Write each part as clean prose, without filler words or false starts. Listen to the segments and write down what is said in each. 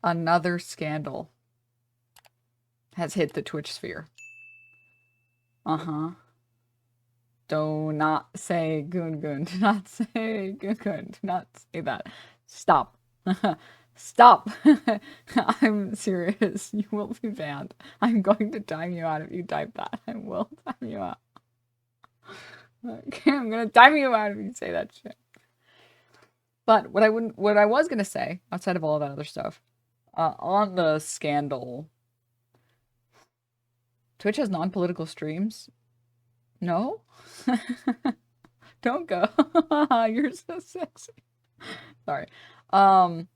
Another scandal has hit the Twitch sphere. Uh-huh. Do not say GoonGoon. Do not say GoonGoon. Do not say that. Stop. Stop. I'm serious. You will be banned. I'm going to time you out if you type that. I will time you out. Okay, I'm gonna time you out if you say that shit. But what I was gonna say, outside of all that other stuff, on the scandal, Twitch has non-political streams. No? Don't go. You're so sexy. Sorry. I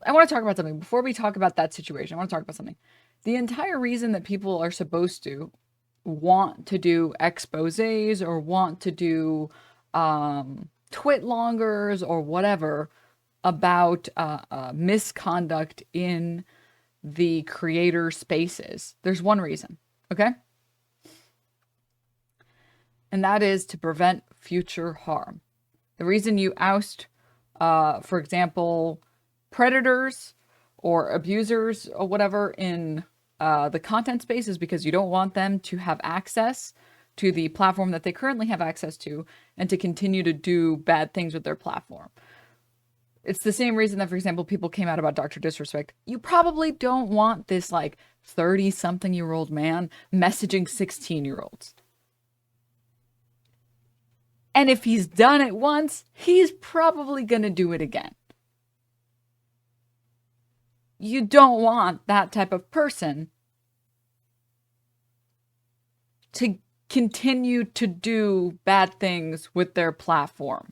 want to talk about something. Before we talk about that situation, I want to talk about something. The entire reason that people are supposed to want to do exposés or want to do twitlongers or whatever about misconduct in the creator spaces. There's one reason, okay? And that is to prevent future harm. The reason you oust, for example, predators or abusers or whatever in the content space is because you don't want them to have access to the platform that they currently have access to and to continue to do bad things with their platform. It's the same reason that, for example, people came out about Dr. Disrespect. You probably don't want this, like, 30-something-year-old man messaging 16-year-olds. And if he's done it once, he's probably gonna do it again. You don't want that type of person to continue to do bad things with their platform.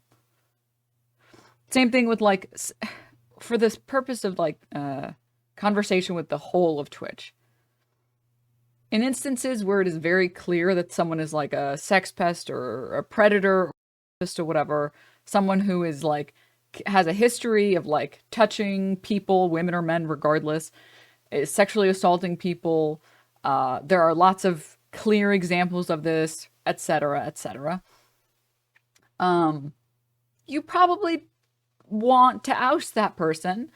Same thing with, like, for this purpose of, like, conversation with the whole of Twitch. In instances where it is very clear that someone is, like, a sex pest or a predator or whatever, someone who is, like, has a history of, like, touching people, women or men regardless, is sexually assaulting people, there are lots of clear examples of this, etc., etc. You probably want to oust that person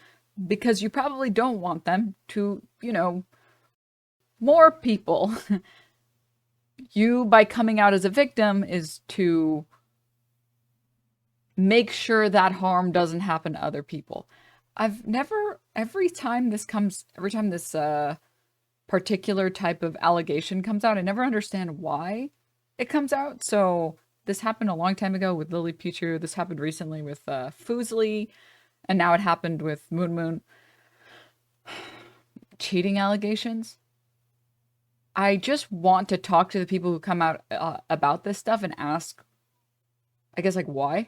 because you probably don't want them to, you know, more people. You, by coming out as a victim, is to make sure that harm doesn't happen to other people. Every time this particular type of allegation comes out, I never understand why it comes out. So this happened a long time ago with Lily Pichu. This happened recently with Fuslie, and now it happened with MoonMoon. Cheating allegations. I just want to talk to the people who come out about this stuff and ask, I guess, like, why?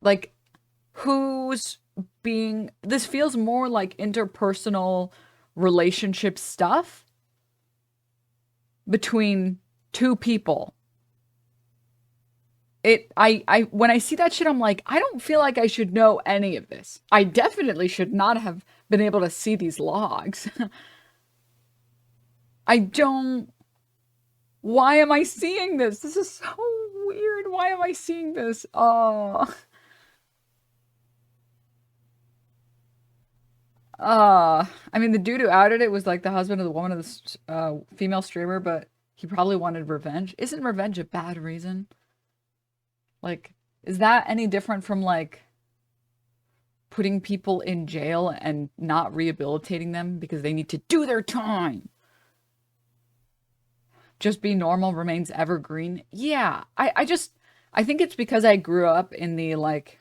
Like, who's being... This feels more like interpersonal relationship stuff between two people. When I see that shit, I'm like, I don't feel like I should know any of this. I definitely should not have been able to see these logs. I don't... Why am I seeing this? This is so weird. Why am I seeing this? Oh... I mean, the dude who outed it was like the husband of the woman of the female streamer, but he probably wanted revenge. Isn't revenge a bad reason? Like, is that any different from, like, putting people in jail and not rehabilitating them because they need to do their time? Just be normal remains evergreen? Yeah, I think it's because I grew up in the, like,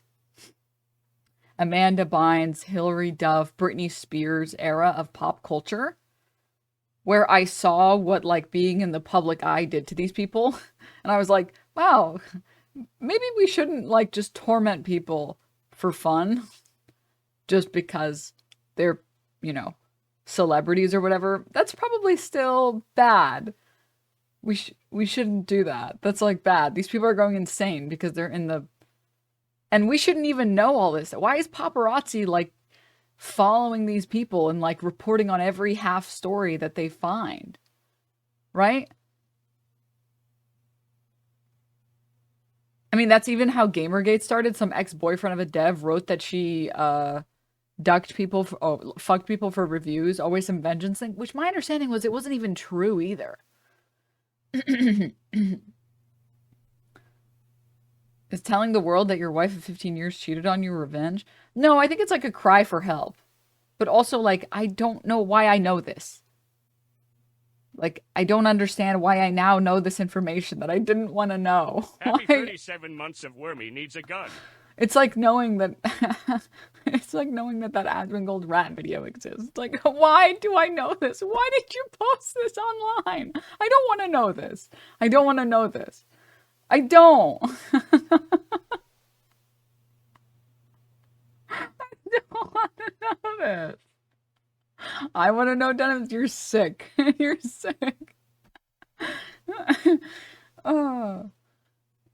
Amanda Bynes, Hilary Duff, Britney Spears era of pop culture, where I saw what, like, being in the public eye did to these people. And I was like, wow, maybe we shouldn't, like, just torment people for fun just because they're, you know, celebrities or whatever. That's probably still bad. We shouldn't do that. That's, like, bad. These people are going insane because they're in the... And we shouldn't even know all this. Why is paparazzi, like, following these people and, like, reporting on every half story that they find? Right? mean, that's even how Gamergate started. Some ex-boyfriend of a dev wrote that she ducked people fucked people for reviews, always some vengeance thing, which my understanding was it wasn't even true either. Is telling the world that your wife of 15 years cheated on you revenge? No, I think it's like a cry for help. But also, like, I don't know why I know this. Like, I don't understand why I now know this information that I didn't want to know. Happy 37 months of Wormy needs a gun. It's like knowing that it's like knowing that Asmongold rat video exists. Like, why do I know this? Why did you post this online? I don't want to know this. I don't want to know this. I don't. I don't want to know this. I want to know, Denims, you're sick. You're sick. Oh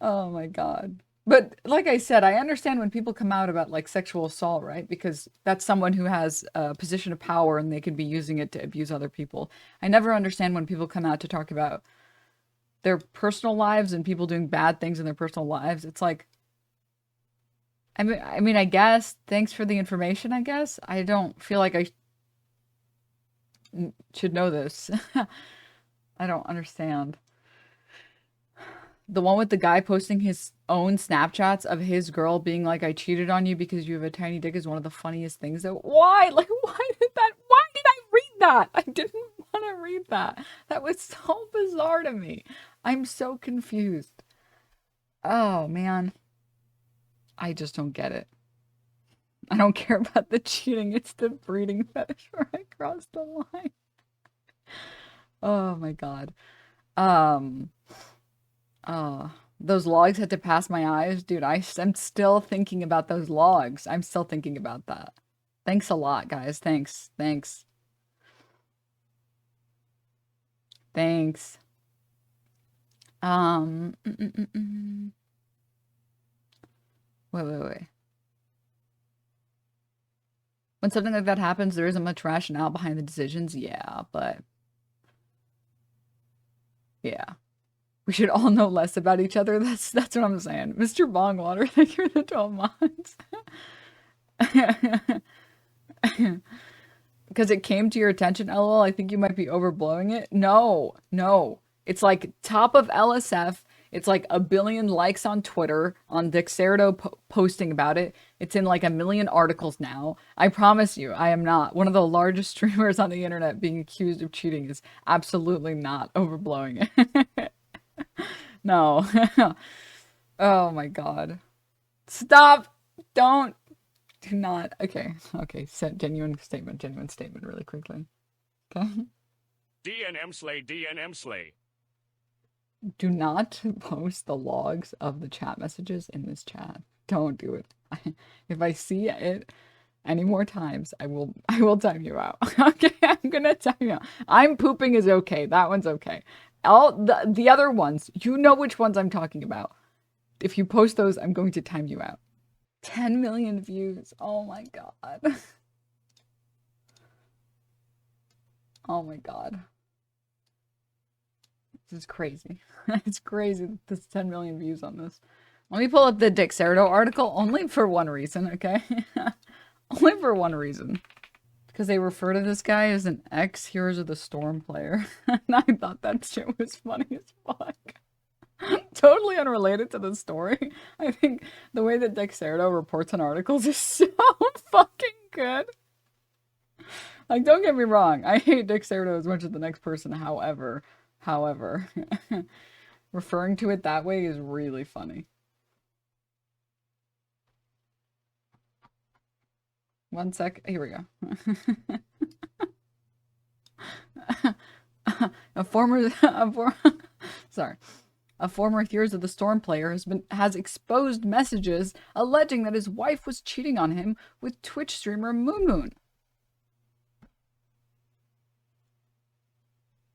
my God. But like I said, I understand when people come out about like sexual assault, right? Because that's someone who has a position of power and they could be using it to abuse other people. I never understand when people come out to talk about their personal lives and people doing bad things in their personal lives. It's like, I mean, I guess, thanks for the information, I guess. I don't feel like I should know this. I don't understand. The one with the guy posting his own Snapchats of his girl being like, I cheated on you because you have a tiny dick is one of the funniest things. Why? Like, why did I read that? I didn't want to read that. That was so bizarre to me. I'm so confused. Oh, man. I just don't get it. I don't care about the cheating. It's the breeding fetish where I crossed the line. Oh, my God. Those logs had to pass my eyes. Dude, I'm still thinking about those logs. I'm still thinking about that. Thanks a lot, guys. Thanks. Thanks. Thanks. Wait. When something like that happens, there isn't much rationale behind the decisions. Yeah, but... yeah. We should all know less about each other. That's what I'm saying. Mr. Bongwater, thank you for the 12 months. Because it came to your attention, LOL. I think you might be overblowing it. No. It's like top of LSF. It's like 1 billion likes on Twitter, on Dexerto posting about it. It's in like 1 million articles now. I promise you, I am not. One of the largest streamers on the internet being accused of cheating is absolutely not overblowing it. No. Oh my God. Stop. Do not. Okay. Genuine statement really quickly. Okay. DNM slay. Do not post the logs of the chat messages in this chat. Don't do it. If I see it any more times, I will time you out. Okay, I'm gonna time you out. I'm pooping is okay. That one's okay. All the other ones, you know which ones I'm talking about. If you post those, I'm going to time you out. 10 million views. Oh my God. Oh my God. This is crazy. It's crazy that there's 10 million views on this. Let me pull up the Dexerto article only for one reason, okay? Only for one reason. Because they refer to this guy as an ex-Heroes of the Storm player. And I thought that shit was funny as fuck. Totally unrelated to the story. I think the way that Dexerto reports on articles is so fucking good. Like, don't get me wrong. I hate Dexerto as much as the next person. However, referring to it that way is really funny. One sec. Here we go. A former Heroes of the Storm player has exposed messages alleging that his wife was cheating on him with Twitch streamer MoonMoon.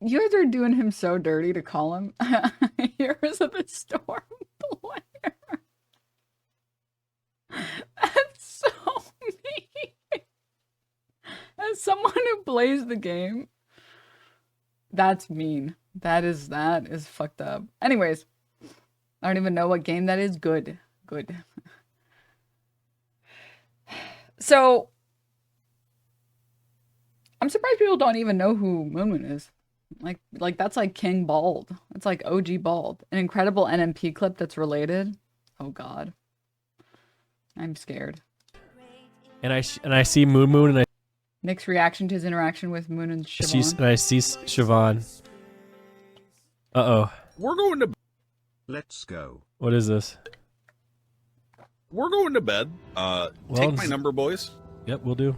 You guys are doing him so dirty to call him Heroes of the Storm player. That's so mean. As someone who plays the game, that's mean. That is fucked up. Anyways, I don't even know what game that is. Good. Good. So, I'm surprised people don't even know who MoonMoon is. Like that's like King Bald. It's like OG Bald. An incredible NMP clip that's related. Oh God. I'm scared. And I see MoonMoon and Nick's reaction to his interaction with Moon and Siobhan. I see Siobhan. Uh-oh. We're going to... Let's go. What is this? We're going to bed. Take my number, boys. Yep, we'll do.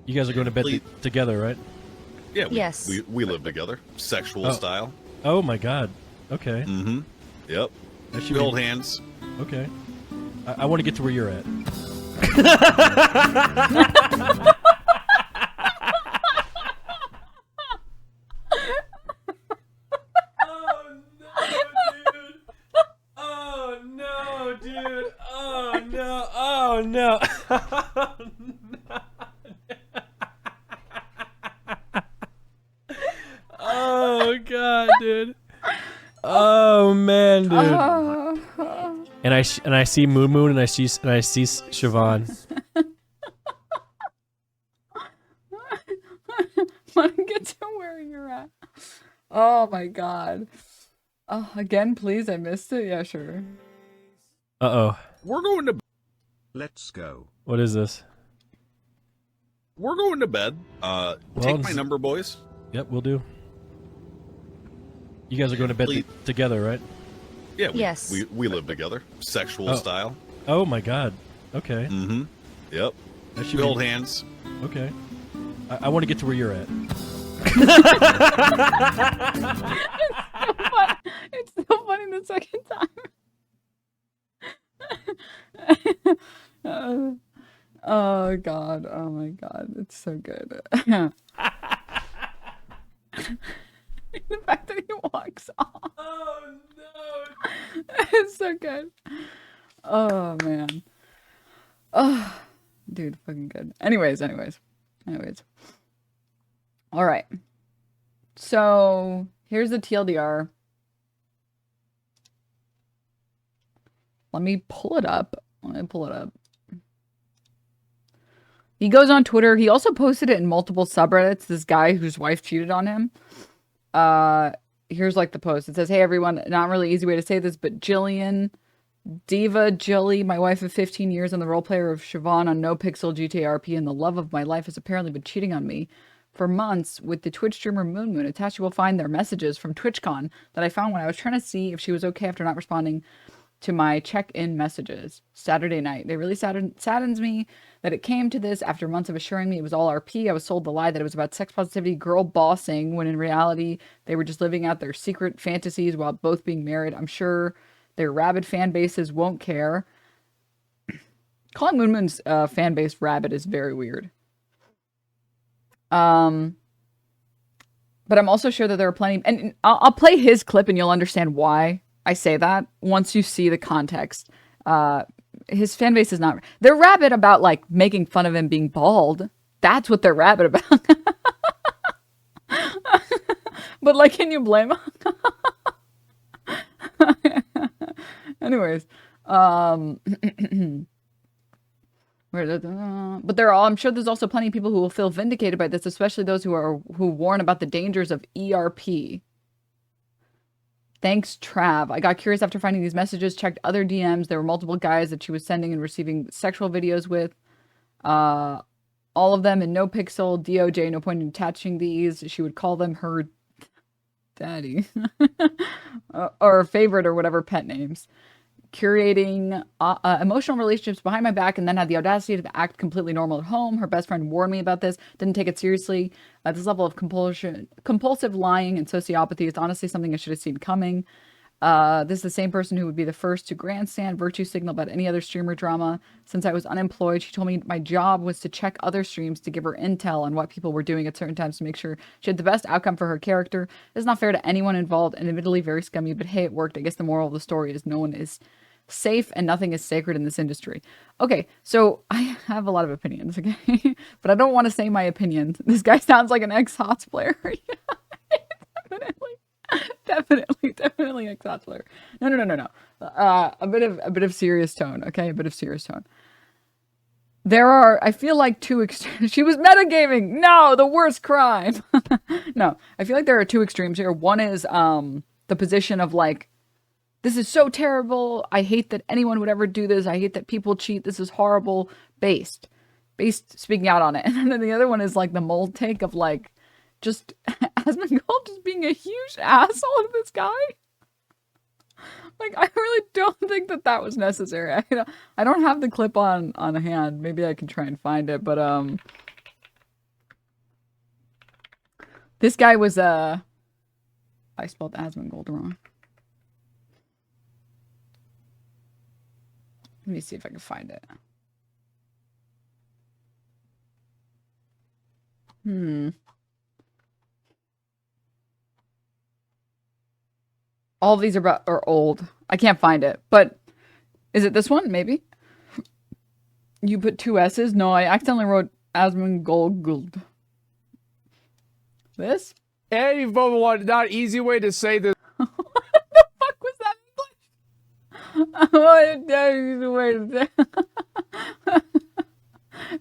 You guys are going to bed together, right? Yeah, Yes. we live together. Sexual style. Oh my God. Okay. Mm-hmm. Yep. We hold hands. Okay. I want to get to where you're at. Oh no, dude. Oh no. Oh no. Oh God, dude. Oh man, dude. And I see MoonMoon and I see Siobhan. Want to get to where you're at. Oh my God. Oh, again, please. I missed it. Yeah, sure. Uh-oh. We're going to... Let's go. What is this? We're going to bed. Take my number, boys. Yep, we'll do. You guys are going to bed together, right? Yeah, Yes. We live together. Sexual style. Oh my God. Okay. Mm-hmm. Yep. We hold hands. Okay. I want to get to where you're at. It's so funny the second time. Oh God. Oh my God. It's so good. The fact that he walks off. Oh no. It's so good. Oh man. Oh, dude, fucking good. Anyways. All right. So here's the TLDR. Let me pull it up. He goes on Twitter. He also posted it in multiple subreddits. This guy whose wife cheated on him. Here's like the post. It says, "Hey everyone, not really easy way to say this, but Jillian, Diva Jilly, my wife of 15 years and the role player of Siobhan on No Pixel GTA RP and the love of my life has apparently been cheating on me for months with the Twitch streamer MoonMoon. Attached you will find their messages from TwitchCon that I found when I was trying to see if she was okay after not responding to my check-in messages Saturday night. They really saddens me that it came to this after months of assuring me it was all RP. I was sold the lie that it was about sex positivity, girl bossing, when in reality they were just living out their secret fantasies while both being married. I'm sure their rabid fan bases won't care." Calling MoonMoon's fan base rabid is very weird. But I'm also sure that there are plenty, and I'll play his clip and you'll understand why I say that once you see the context. His fan base is not, they're rabid about like making fun of him being bald. That's what they're rabid about. But like, can you blame him? Anyways, but I'm sure there's also plenty of people who will feel vindicated by this, especially those who warn about the dangers of ERP. Thanks, Trav. I got curious after finding these messages, checked other DMs. There were multiple guys that she was sending and receiving sexual videos with. All of them in No Pixel, DOJ, no point in attaching these. She would call them her daddy. Or favorite or whatever pet names. Curating emotional relationships behind my back and then had the audacity to act completely normal at home. Her best friend warned me about this, didn't take it seriously. This level of compulsive lying and sociopathy is honestly something I should have seen coming. This is the same person who would be the first to grandstand virtue signal about any other streamer drama. Since I was unemployed, she told me my job was to check other streams to give her intel on what people were doing at certain times to make sure she had the best outcome for her character. It's not fair to anyone involved and admittedly very scummy, but hey, it worked. I guess the moral of the story is no one is safe and nothing is sacred in this industry. Okay, so I have a lot of opinions, okay? But I don't want to say my opinions. This guy sounds like an ex-HOTS player. Yeah, definitely. Definitely ex-bachelor. No. A bit of serious tone, okay? A bit of serious tone. There are, I feel like she was metagaming! No, the worst crime! No, I feel like there are two extremes here. One is, the position of like, this is so terrible, I hate that anyone would ever do this, I hate that people cheat, this is horrible, based speaking out on it. And then the other one is like the mold take of like, just Asmongold just being a huge asshole to this guy. Like, I really don't think that was necessary. I don't have the clip on hand. Maybe I can try and find it, but this guy was I spelled Asmongold wrong. Let me see if I can find it. All of these are old. I can't find it, but is it this one? Maybe. You put two S's? No, I accidentally wrote Asmongold. This? Hey, Vovo, not easy way to say this. What the fuck was that English? What a easy way to say.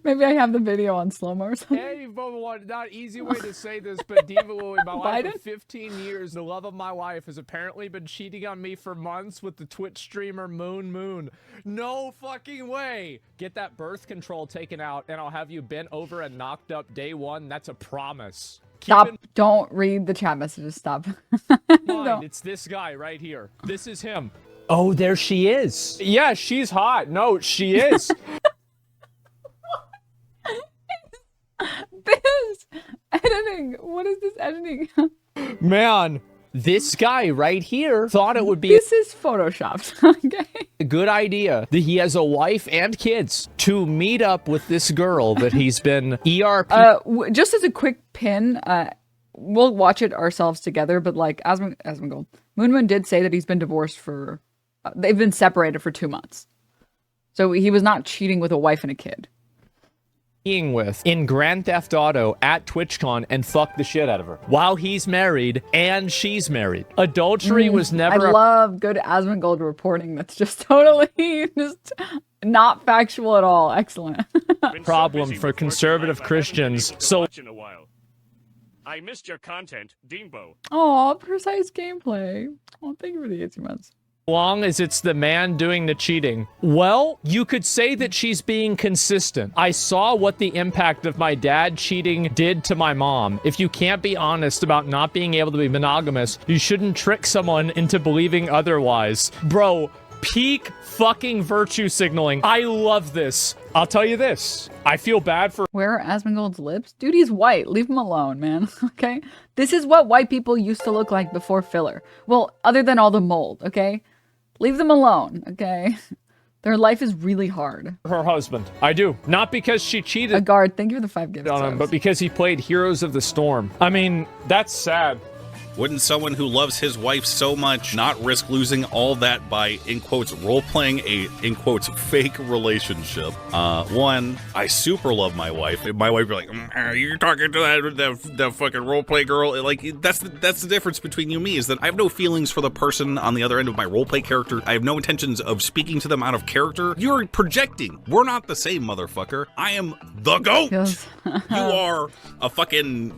Maybe I have the video on slow-mo or something. Hey, Vovo, not easy way to say this, but Diva Lily, my wife of 15 years, the love of my life, has apparently been cheating on me for months with the Twitch streamer MoonMoon. No fucking way! Get that birth control taken out, and I'll have you bent over and knocked up day one. That's a promise. Stop. Don't read the chat messages. Stop. No. It's this guy right here. This is him. Oh, there she is. Yeah, she's hot. No, she is. This editing. What is this editing? Man, this guy right here thought it would be this is photoshopped. Okay. a good idea that he has a wife and kids to meet up with this girl that he's been ERP. Just as a quick pin, we'll watch it ourselves together. But like Asmongold, MoonMoon did say that he's been divorced for. They've been separated for 2 months, so he was not cheating with a wife and a kid. With in Grand Theft Auto at TwitchCon and fuck the shit out of her while he's married and she's married. Adultery was never. I love good Asmongold reporting. That's just totally just not factual at all. Excellent. problem for conservative Christians. So I missed your content, Deanbo. Oh, precise gameplay. Oh, thank you for the 18 months. long as it's the man doing the cheating. Well, you could say that she's being consistent. I saw what the impact of my dad cheating did to my mom. If you can't be honest about not being able to be monogamous, you shouldn't trick someone into believing otherwise. Bro, peak fucking virtue signaling. I love this. I'll tell you this. I feel bad for— Where are Asmongold's lips? Dude, he's white. Leave him alone, man. Okay? This is what white people used to look like before filler. Well, other than all the mold, okay? Leave them alone, okay? Their life is really hard. her husband. I do. Not because she cheated A guard, thank you for the 5 gifts. on him, but because he played Heroes of the Storm. I mean, that's sad. Wouldn't someone who loves his wife so much not risk losing all that by, in quotes, role-playing a, in quotes, fake relationship? One, I super love my wife. My wife be like, you're talking to that fucking roleplay girl. Like, that's the difference between you and me, is that I have no feelings for the person on the other end of my roleplay character. I have no intentions of speaking to them out of character. You're projecting. We're not the same, motherfucker. I am the GOAT. Yes. You are a fucking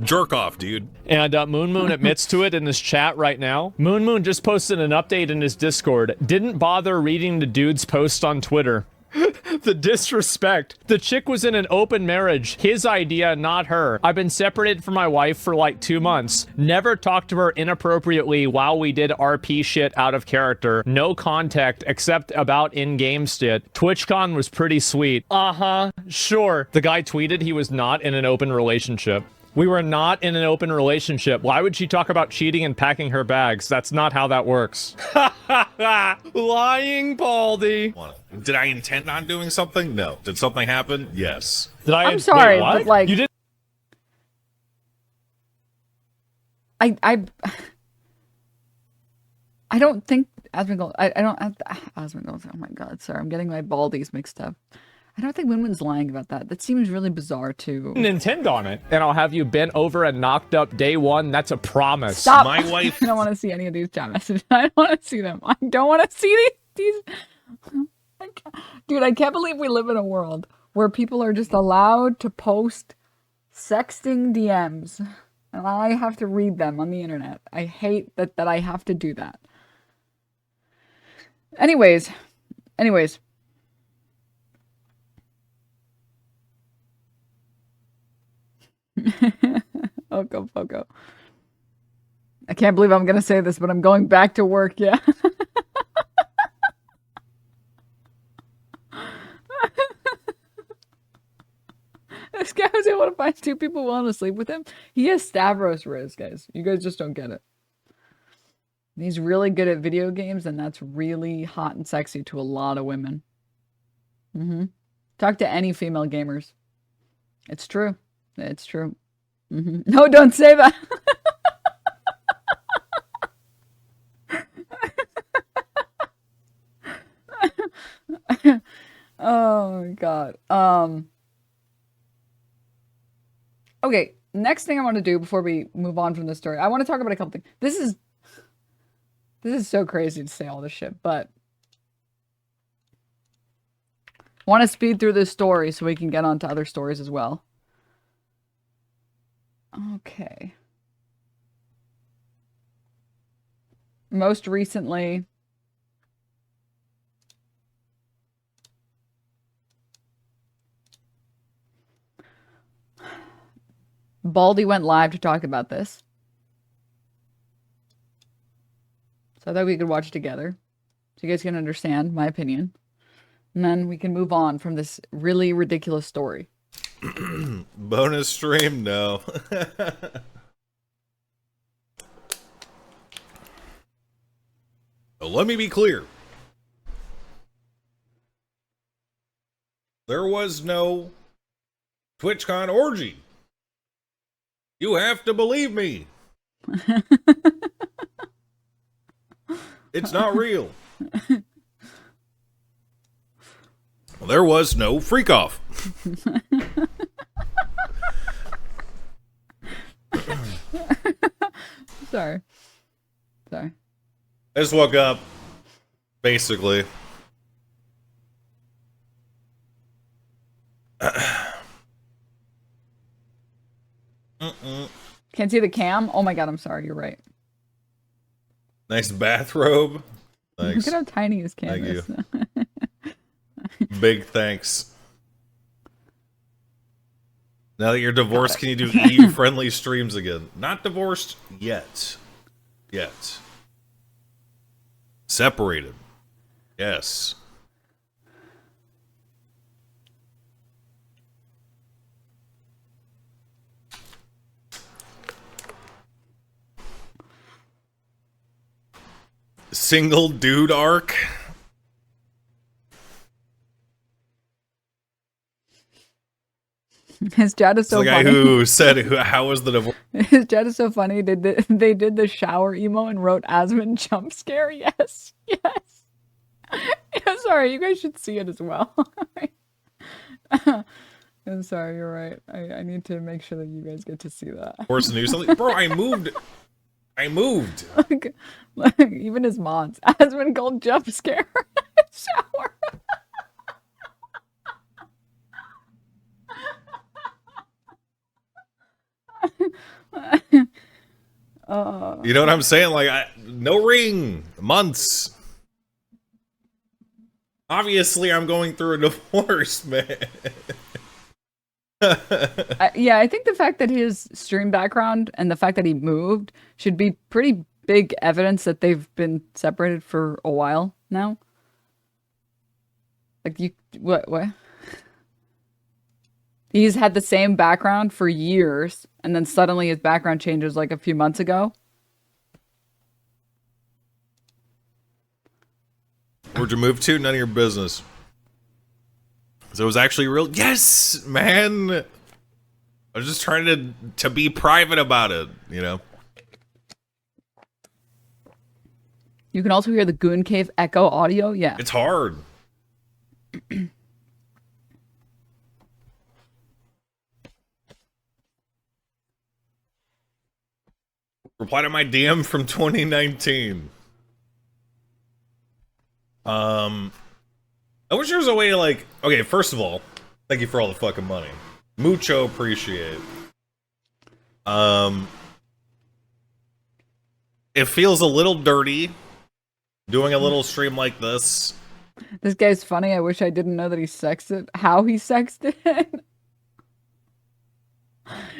jerk off, dude. And MoonMoon admits to it in this chat right now. MoonMoon just posted an update in his Discord. Didn't bother reading the dude's post on Twitter. The disrespect. The chick was in an open marriage. His idea, not her. I've been separated from my wife for like 2 months. Never talked to her inappropriately while we did RP shit out of character. No contact except about in-game shit. TwitchCon was pretty sweet. Uh-huh, sure. The guy tweeted he was not in an open relationship. We were not in an open relationship. Why would she talk about cheating and packing her bags? That's not how that works. Lying Baldy. Did I intend on doing something? No. Did something happen? Yes. Did I? I'm sorry, Wait, what? but like You did. I don't think Asmongold. I don't have Asmongold. Oh my god, sorry, I'm getting my baldies mixed up. I don't think MoonMoon's lying about that. That seems really bizarre too. Intend on it, and I'll have you bent over and knocked up day one. That's a promise. Stop! My wife. I don't want to see any of these chat messages. I don't want to see them. I don't want to see these. Dude, I can't believe we live in a world where people are just allowed to post sexting DMs, and I have to read them on the internet. I hate that I have to do that. Anyways. Oko. I can't believe I'm gonna say this, but I'm going back to work, yeah. This guy was able to find 2 people willing to sleep with him. He has Stavros Riz, guys. You guys just don't get it. He's really good at video games, and that's really hot and sexy to a lot of women. Talk to any female gamers. It's true. It's true. No, don't say that. Oh my god. Okay, next thing I want to do before we move on from this story, I want to talk about a couple things. This is so crazy to say all this shit, but I want to speed through this story so we can get on to other stories as well. Okay. Most recently, Baldy went live to talk about this. So I thought we could watch it together so you guys can understand my opinion. And then we can move on from this really ridiculous story. Bonus stream? No. Let me be clear. There was no TwitchCon orgy. You have to believe me. It's not real. Well, there was no freak off. Sorry. I just woke up, basically. Can't see the cam? Oh my god, I'm sorry, you're right. Nice bathrobe. Thanks. Look at how tiny his cam Thank is. Big thanks. Now that you're divorced, can you do EU-friendly streams again? Not divorced yet. Yet. Separated. Yes. Single dude arc. His chat is so the guy funny. who said, "How was the divorce?" His chat is so funny. They did the shower emo and wrote Asmund jump scare. Yes, yes. I'm sorry, you guys should see it as well. I'm sorry, you're right. I need to make sure that you guys get to see that. Divorce news, something, bro. I moved. Like, even his mods. Asmund called jump scare shower. You know what I'm saying? Like, no ring, months. Obviously, I'm going through a divorce, man. Yeah, I think the fact that his stream background and the fact that he moved should be pretty big evidence that they've been separated for a while now. Like, what? He's had the same background for years, and then suddenly his background changes like a few months ago. Where'd you move to? None of your business. So it was actually real. Yes, man. I was just trying to be private about it, you know. You can also hear the Goon Cave echo audio. Yeah. It's hard. Reply to my DM from 2019. I wish there was a way to, like... Okay, first of all, thank you for all the fucking money. Mucho appreciate. It feels a little dirty doing a little stream like this. This guy's funny. I wish I didn't know that he sexted. How he sexted.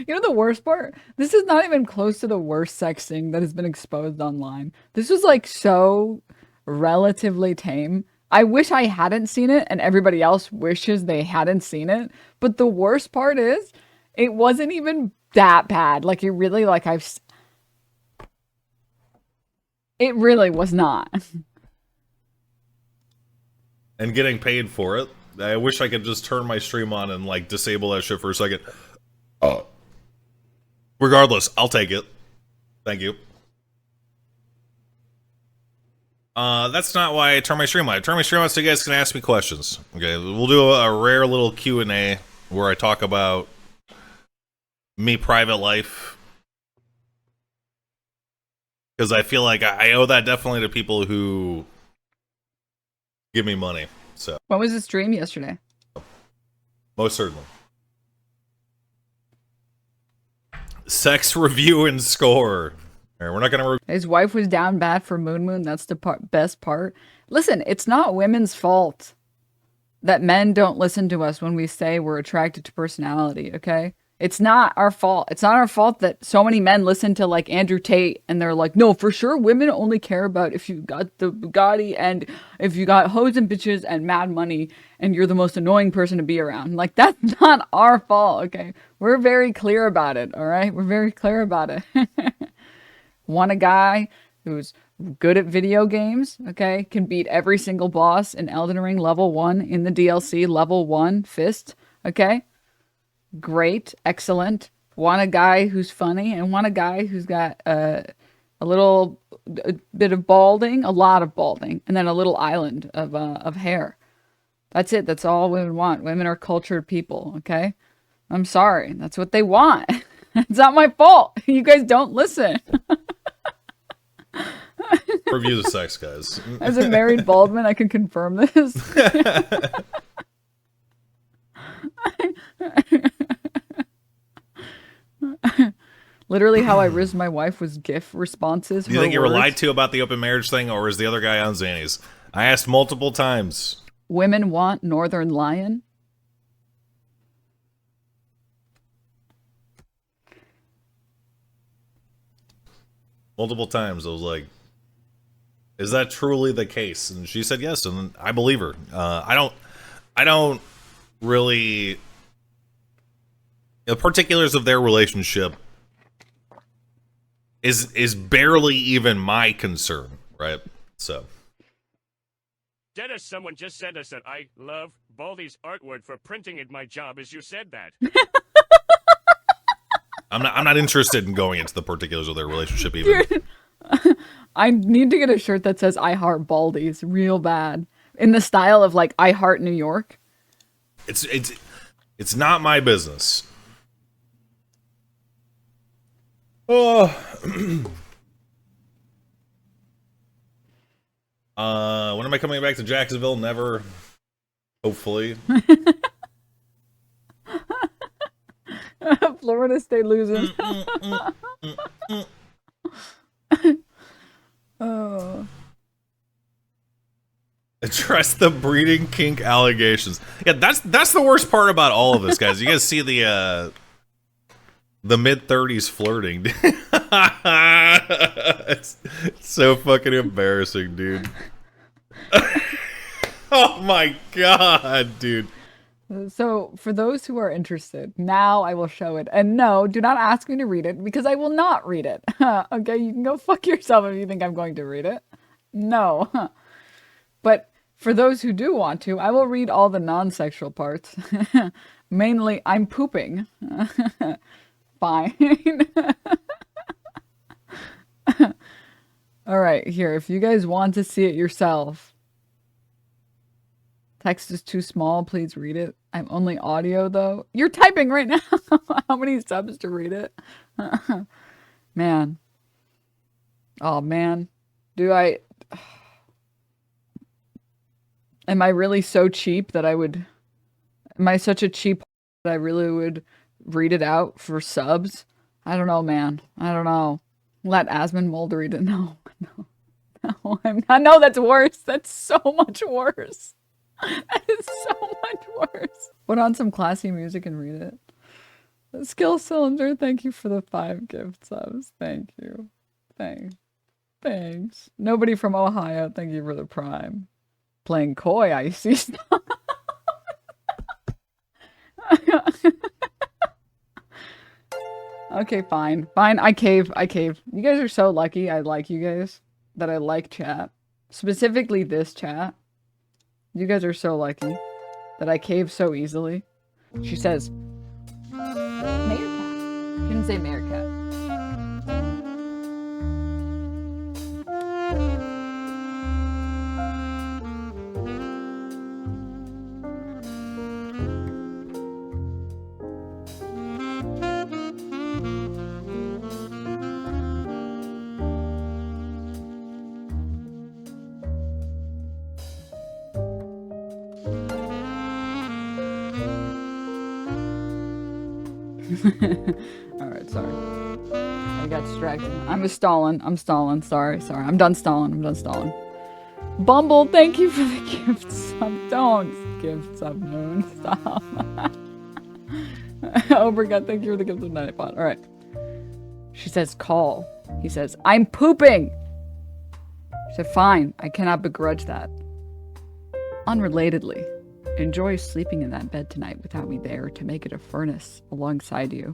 You know the worst part? This is not even close to the worst sexting that has been exposed online. This was like so relatively tame. I wish I hadn't seen it and everybody else wishes they hadn't seen it. But the worst part is it wasn't even that bad. Like it really it really was not. And getting paid for it. I wish I could just turn my stream on and like disable that shit for a second. Regardless, I'll take it. Thank you. That's not why I turn my stream on. I turn my stream on so you guys can ask me questions. Okay, we'll do a rare little Q&A where I talk about me private life. Because I feel like I owe that definitely to people who give me money. So When was the stream yesterday? most certainly. Sex review and score. All right, we're not gonna. His wife was down bad for MoonMoon. That's the best part. Listen, it's not women's fault that men don't listen to us when we say we're attracted to personality, okay? It's not our fault. It's not our fault that so many men listen to like Andrew Tate and they're like, no, for sure, women only care about if you got the Bugatti and if you got hoes and bitches and mad money and you're the most annoying person to be around. Like, that's not our fault, okay? We're very clear about it, all right? We're very clear about it. Want a guy who's good at video games, okay? Can beat every single boss in Elden Ring level 1 in the DLC level 1 fist, okay? Great, excellent. Want a guy who's funny and want a guy who's got a bit of balding, a lot of balding, and then a little island of hair. That's it. That's all women want. Women are cultured people, okay? I'm sorry. That's what they want. It's not my fault. You guys don't listen. Review the sex, guys. As a married baldman, I can confirm this. Literally how I rizzed my wife was GIF responses. Do you think you were lied to about the open marriage thing, or is the other guy on Xannies? I asked multiple times. Women want Northern Lion. Multiple times, I was like, is that truly the case? And she said yes, and I believe her. I don't really... The particulars of their relationship is barely even my concern, right? So... Dennis, someone just sent us an I love Baldy's artwork for printing in my job as you said that. I'm not interested in going into the particulars of their relationship even. Dude, I need to get a shirt that says I heart Baldies real bad. In the style of like I heart New York. It's not my business. Oh. When am I coming back to Jacksonville? Never. Hopefully. Florida State losing. Oh. Address the breeding kink allegations. Yeah, that's the worst part about all of this, guys. You guys see the mid-30s flirting. It's so fucking embarrassing, dude. Oh my god, dude. So, for those who are interested, now I will show it. And no, do not ask me to read it, because I will not read it. Okay, you can go fuck yourself if you think I'm going to read it. No. But for those who do want to, I will read all the non-sexual parts. Mainly, I'm pooping. Fine. Alright, here, if you guys want to see it yourself. Text is too small, please read it. I'm only audio, though. You're typing right now! How many subs to read it? Man. Oh man. Am I really so cheap that I would... Am I such a cheap that I really would read it out for subs? I don't know, man. I don't know. Let Asmund Mulder read it. No. No, no, that's worse. That's so much worse. That is so much worse. Put on some classy music and read it. The Skill Cylinder, thank you for the 5 gift subs. Thank you. Thanks. Nobody from Ohio, thank you for the Prime. Playing coy, I see stuff. Okay, fine. Fine, I cave. You guys are so lucky I like you guys. That I like chat. Specifically this chat. You guys are so lucky that I cave so easily. She says, Mayor Cat. She didn't say Mayor Cat. Alright, sorry. I got distracted. I'm stalling. Sorry. I'm done stalling. Bumble, thank you for the gift sub. Don't gift sub, Moon. Stop. Obergut, thank you for the gift of Nightbot. Alright. She says, call. He says, I'm pooping! She said, fine. I cannot begrudge that. Unrelatedly. Enjoy sleeping in that bed tonight without me there to make it a furnace alongside you.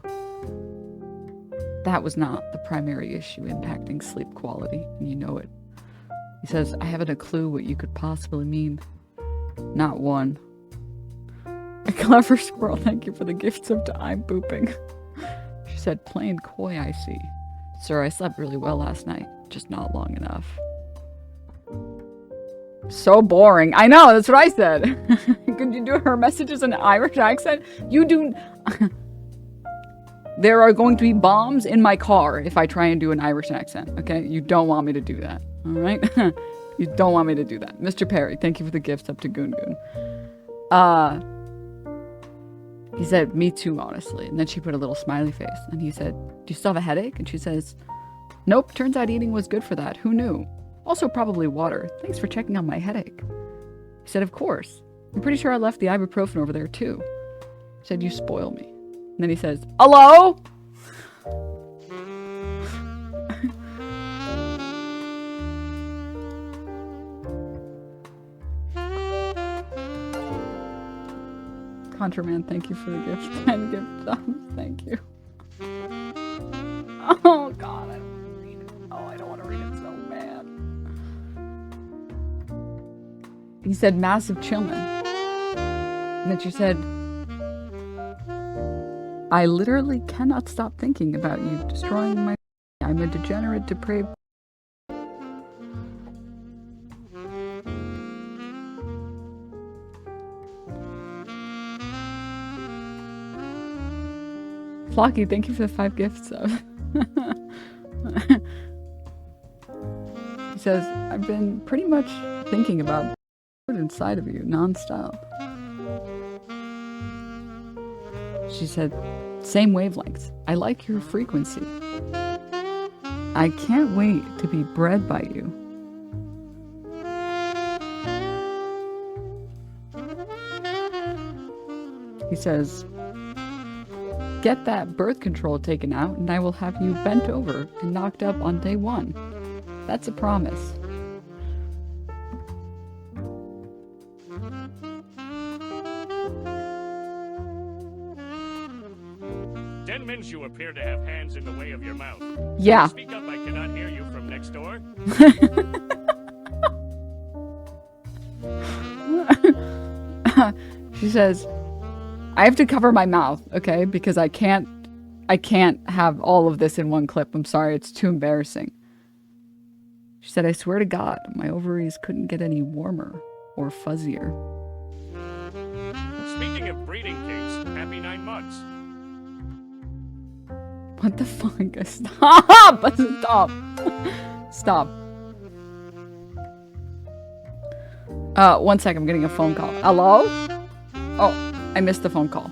That was not the primary issue impacting sleep quality, and you know it. He says, I haven't a clue what you could possibly mean. Not one. A clever squirrel, thank you for the gifts of I'm pooping. She said, plain coy, I see. Sir, I slept really well last night, just not long enough. So boring. I know, that's what I said. Could you do her messages in an Irish accent? You do... There are going to be bombs in my car if I try and do an Irish accent, okay? You don't want me to do that, alright? You don't want me to do that. Mr. Perry, thank you for the gifts up to GoonGoon. He said, me too, honestly. And then she put a little smiley face. And he said, do you still have a headache? And she says, nope, turns out eating was good for that. Who knew? Also probably water. Thanks for checking on my headache. He said, of course. I'm pretty sure I left the ibuprofen over there too. He said, you spoil me. And then he says, hello? Contraman, thank you for the gift. 10 gift subs. Thank you. Oh god, I don't want to read it. Oh, I don't want to read it so bad. He said massive chillin'. And then she said, I literally cannot stop thinking about you destroying my... I'm a degenerate, depraved... Flocky, thank you for the 5 gifts of... He says, I've been pretty much thinking about inside of you non-stop. She said, same wavelengths. I like your frequency. I can't wait to be bred by you. He says, get that birth control taken out and I will have you bent over and knocked up on day 1. That's a promise. Denims, you appear to have hands in the way of your mouth. Yeah. Speak up, I cannot hear you from next door. She says, I have to cover my mouth, okay? Because I can't have all of this in one clip. I'm sorry, it's too embarrassing. She said, I swear to God, my ovaries couldn't get any warmer or fuzzier. Speaking of breeding kinks, happy 9 months. What the fuck? Stop! Stop! Stop. 1 second, I'm getting a phone call. Hello? Oh, I missed the phone call.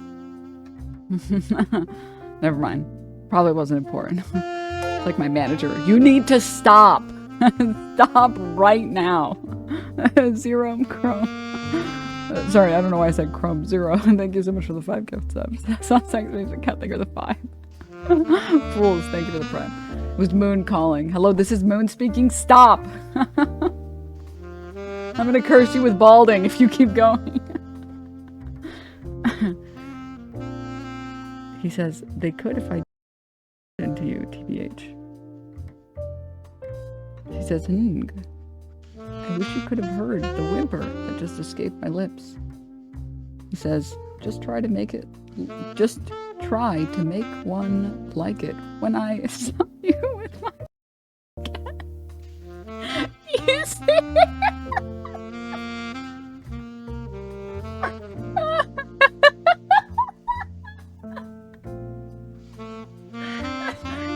Never mind. Probably wasn't important. It's like my manager. You need to stop. Stop right now. Zero Chrome. Sorry, I don't know why I said Chrome. Zero. Thank you so much for the 5 gift subs. Sounds like I can't think of the 5. Fools, thank you for the prime. It was Moon calling. Hello, this is Moon speaking. Stop. I'm gonna curse you with balding if you keep going. He says, they could if I into you, TBH. She says, I wish you could have heard the whimper that just escaped my lips. He says, just try to make one like it when I saw you with my You see? You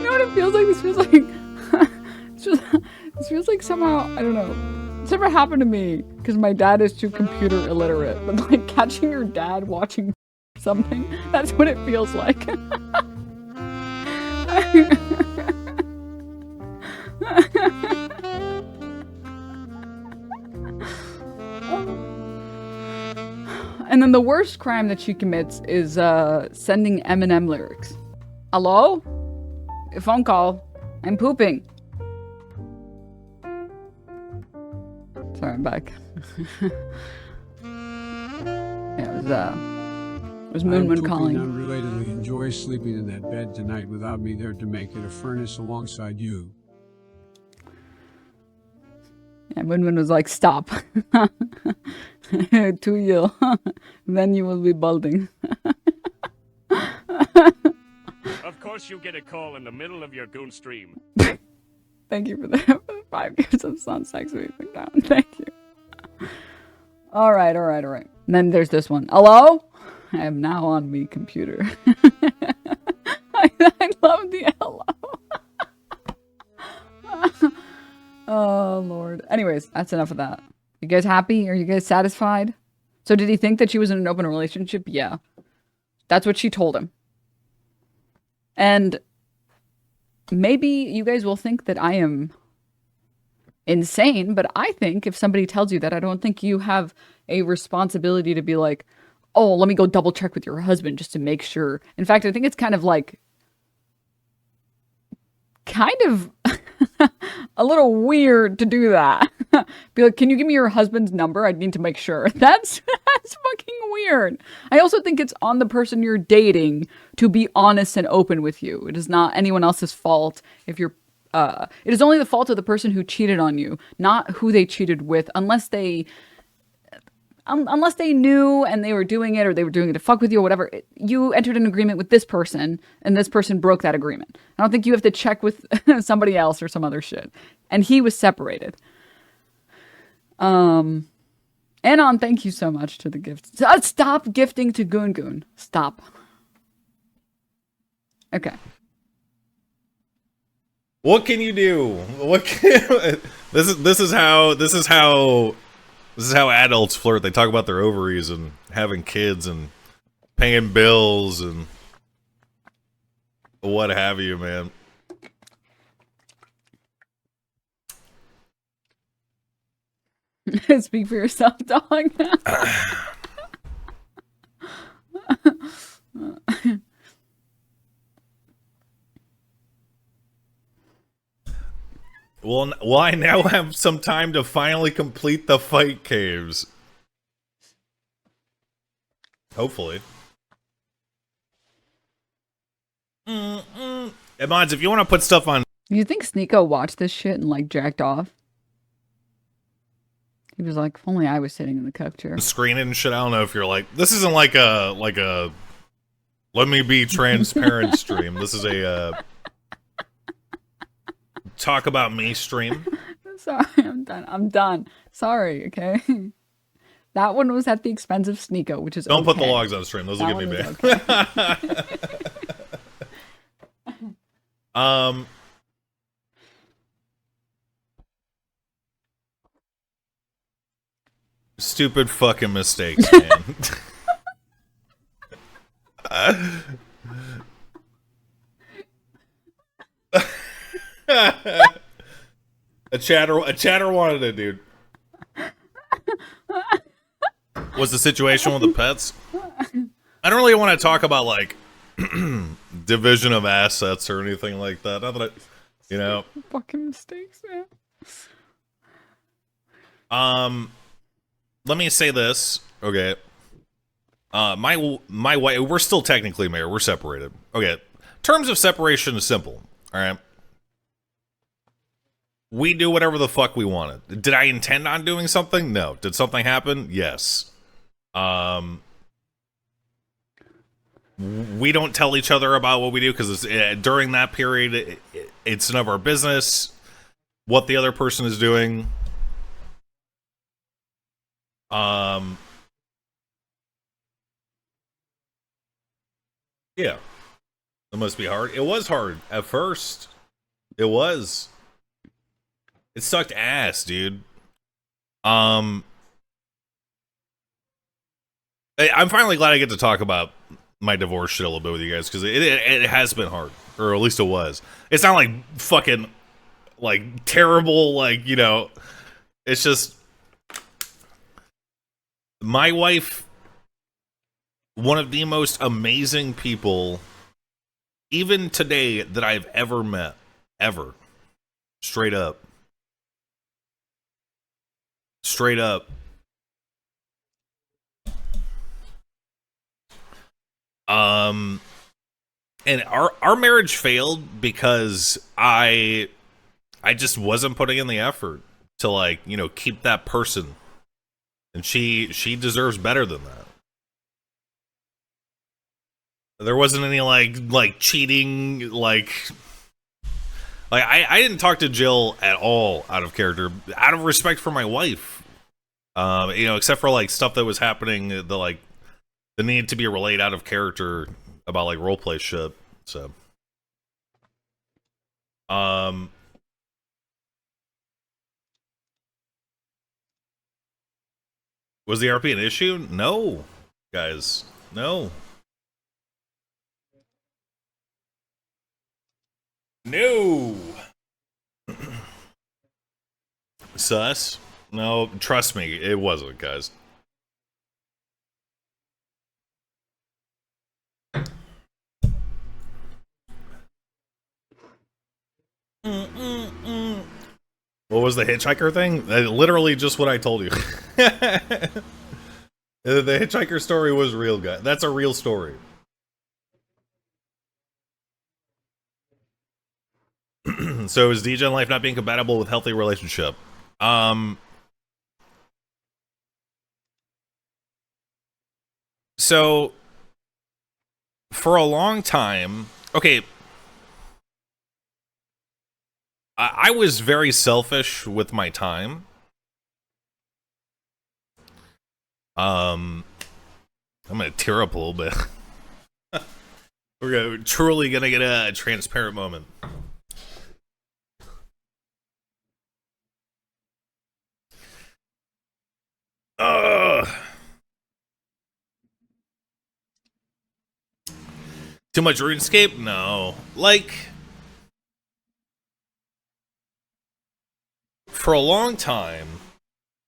know what it feels like? This feels like this feels like somehow, I don't know. It's never happened to me because my dad is too computer illiterate, but like catching your dad watching something, that's what it feels like. And then the worst crime that she commits is sending Eminem lyrics. Hello? A phone call. I'm pooping. Sorry, I'm back. Yeah, it was MoonMoon calling. I unrelatedly enjoy sleeping in that bed tonight without me there to make it a furnace alongside you. Yeah, MoonMoon was like, stop. To you. Then you will be balding. Of course you get a call in the middle of your Goon stream. Thank you for the 5 gifts of Sun Sex Week down. Thank you. Alright. And then there's this one. Hello? I am now on me computer. I love the hello. Oh, Lord. Anyways, that's enough of that. You guys happy? Are you guys satisfied? So did he think that she was in an open relationship? Yeah. That's what she told him. And maybe you guys will think that I am insane, but I think if somebody tells you that, I don't think you have a responsibility to be like, oh, let me go double check with your husband just to make sure. In fact, I think it's kind of a little weird to do that. Be like, can you give me your husband's number? I need to make sure. That's fucking weird. I also think it's on the person you're dating to be honest and open with you. It is not anyone else's fault if you're it is only the fault of the person who cheated on you, not who they cheated with, unless they knew and they were doing it, or they were doing it to fuck with you or whatever. You entered an agreement with this person and this person broke that agreement. I don't think you have to check with somebody else or some other shit. And he was separated. Anon, thank you so much to the gifts. Stop gifting to GoonGoon. Stop. Okay. What can you do? This is how adults flirt. They talk about their ovaries and having kids and paying bills and what have you, man. Speak for yourself, dog. Well, I now have some time to finally complete the fight caves. Hopefully. And mods, if you want to put stuff on... You think Sneeko watched this shit and, like, jacked off? He was like, if only I was sitting in the cuck chair. Screen and shit, I don't know if you're like... This isn't like a let me be transparent stream. This is a... talk about me stream. Sorry, I'm done. Sorry, okay? That one was at the expense of Sneeko, which is Don't okay. put the logs on stream. Those will get me banned. Okay. Stupid fucking mistakes, man. A chatter wanted it, dude. Was the situation with the pets? I don't really want to talk about like division of assets or anything like that. Not that you know. Fucking mistakes, man. Let me say this. Okay. My wife. We're still technically married. We're separated. Okay. Terms of separation is simple. All right. We do whatever the fuck we wanted. Did I intend on doing something? No. Did something happen? Yes. We don't tell each other about what we do because during that period, it's none of our business what the other person is doing. Yeah. It must be hard. It was hard at first. It was. It sucked ass, dude. I'm finally glad I get to talk about my divorce shit a little bit with you guys because it has been hard, or at least it was. It's not like fucking like terrible, like, you know. It's just my wife, one of the most amazing people, even today, that I've ever met, ever. Straight up. Straight up. And our marriage failed because I just wasn't putting in the effort to, like, you know, keep that person. And she deserves better than that. There wasn't any like cheating, like I didn't talk to Jill at all out of character, out of respect for my wife. You know, except for like stuff that was happening, the need to be relayed out of character about like roleplay shit. So, was the RP an issue? No, guys, no. No. Sus? No, trust me, it wasn't, guys. What was the hitchhiker thing? Literally just what I told you. The hitchhiker story was real, guys. That's a real story. So is DJ life not being compatible with healthy relationship? So for a long time, okay, I was very selfish with my time. I'm gonna tear up a little bit. We're truly gonna get a transparent moment. Too much RuneScape? No. Like, for a long time,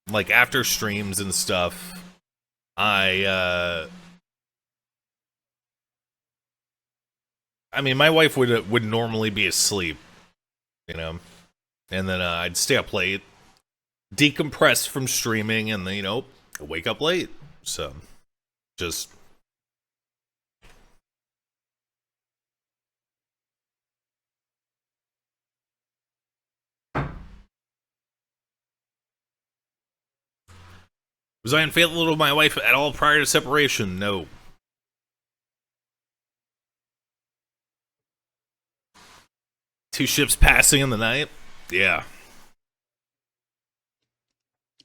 like after streams and stuff, I mean, my wife would normally be asleep, you know, and then I'd stay up late, decompress from streaming, and then, you know, wake up late. So, just was I unfaithful to my wife at all prior to separation? No. Two ships passing in the night? Yeah.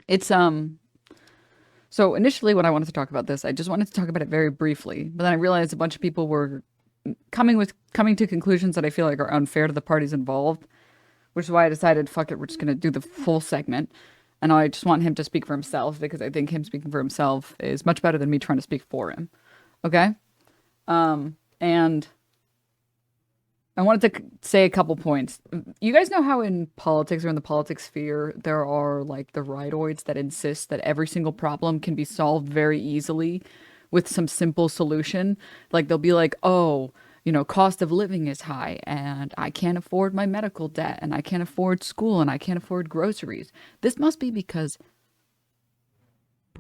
It's so initially when I wanted to talk about this, I just wanted to talk about it very briefly, but then I realized a bunch of people were coming to conclusions that I feel like are unfair to the parties involved, which is why I decided, fuck it, we're just gonna do the full segment. And I just want him to speak for himself because I think him speaking for himself is much better than me trying to speak for him. Okay? And I wanted to say a couple points. You guys know how in politics or in the politics sphere, there are like the rightoids that insist that every single problem can be solved very easily with some simple solution. Like they'll be like, oh, you know, cost of living is high and I can't afford my medical debt and I can't afford school and I can't afford groceries. This must be because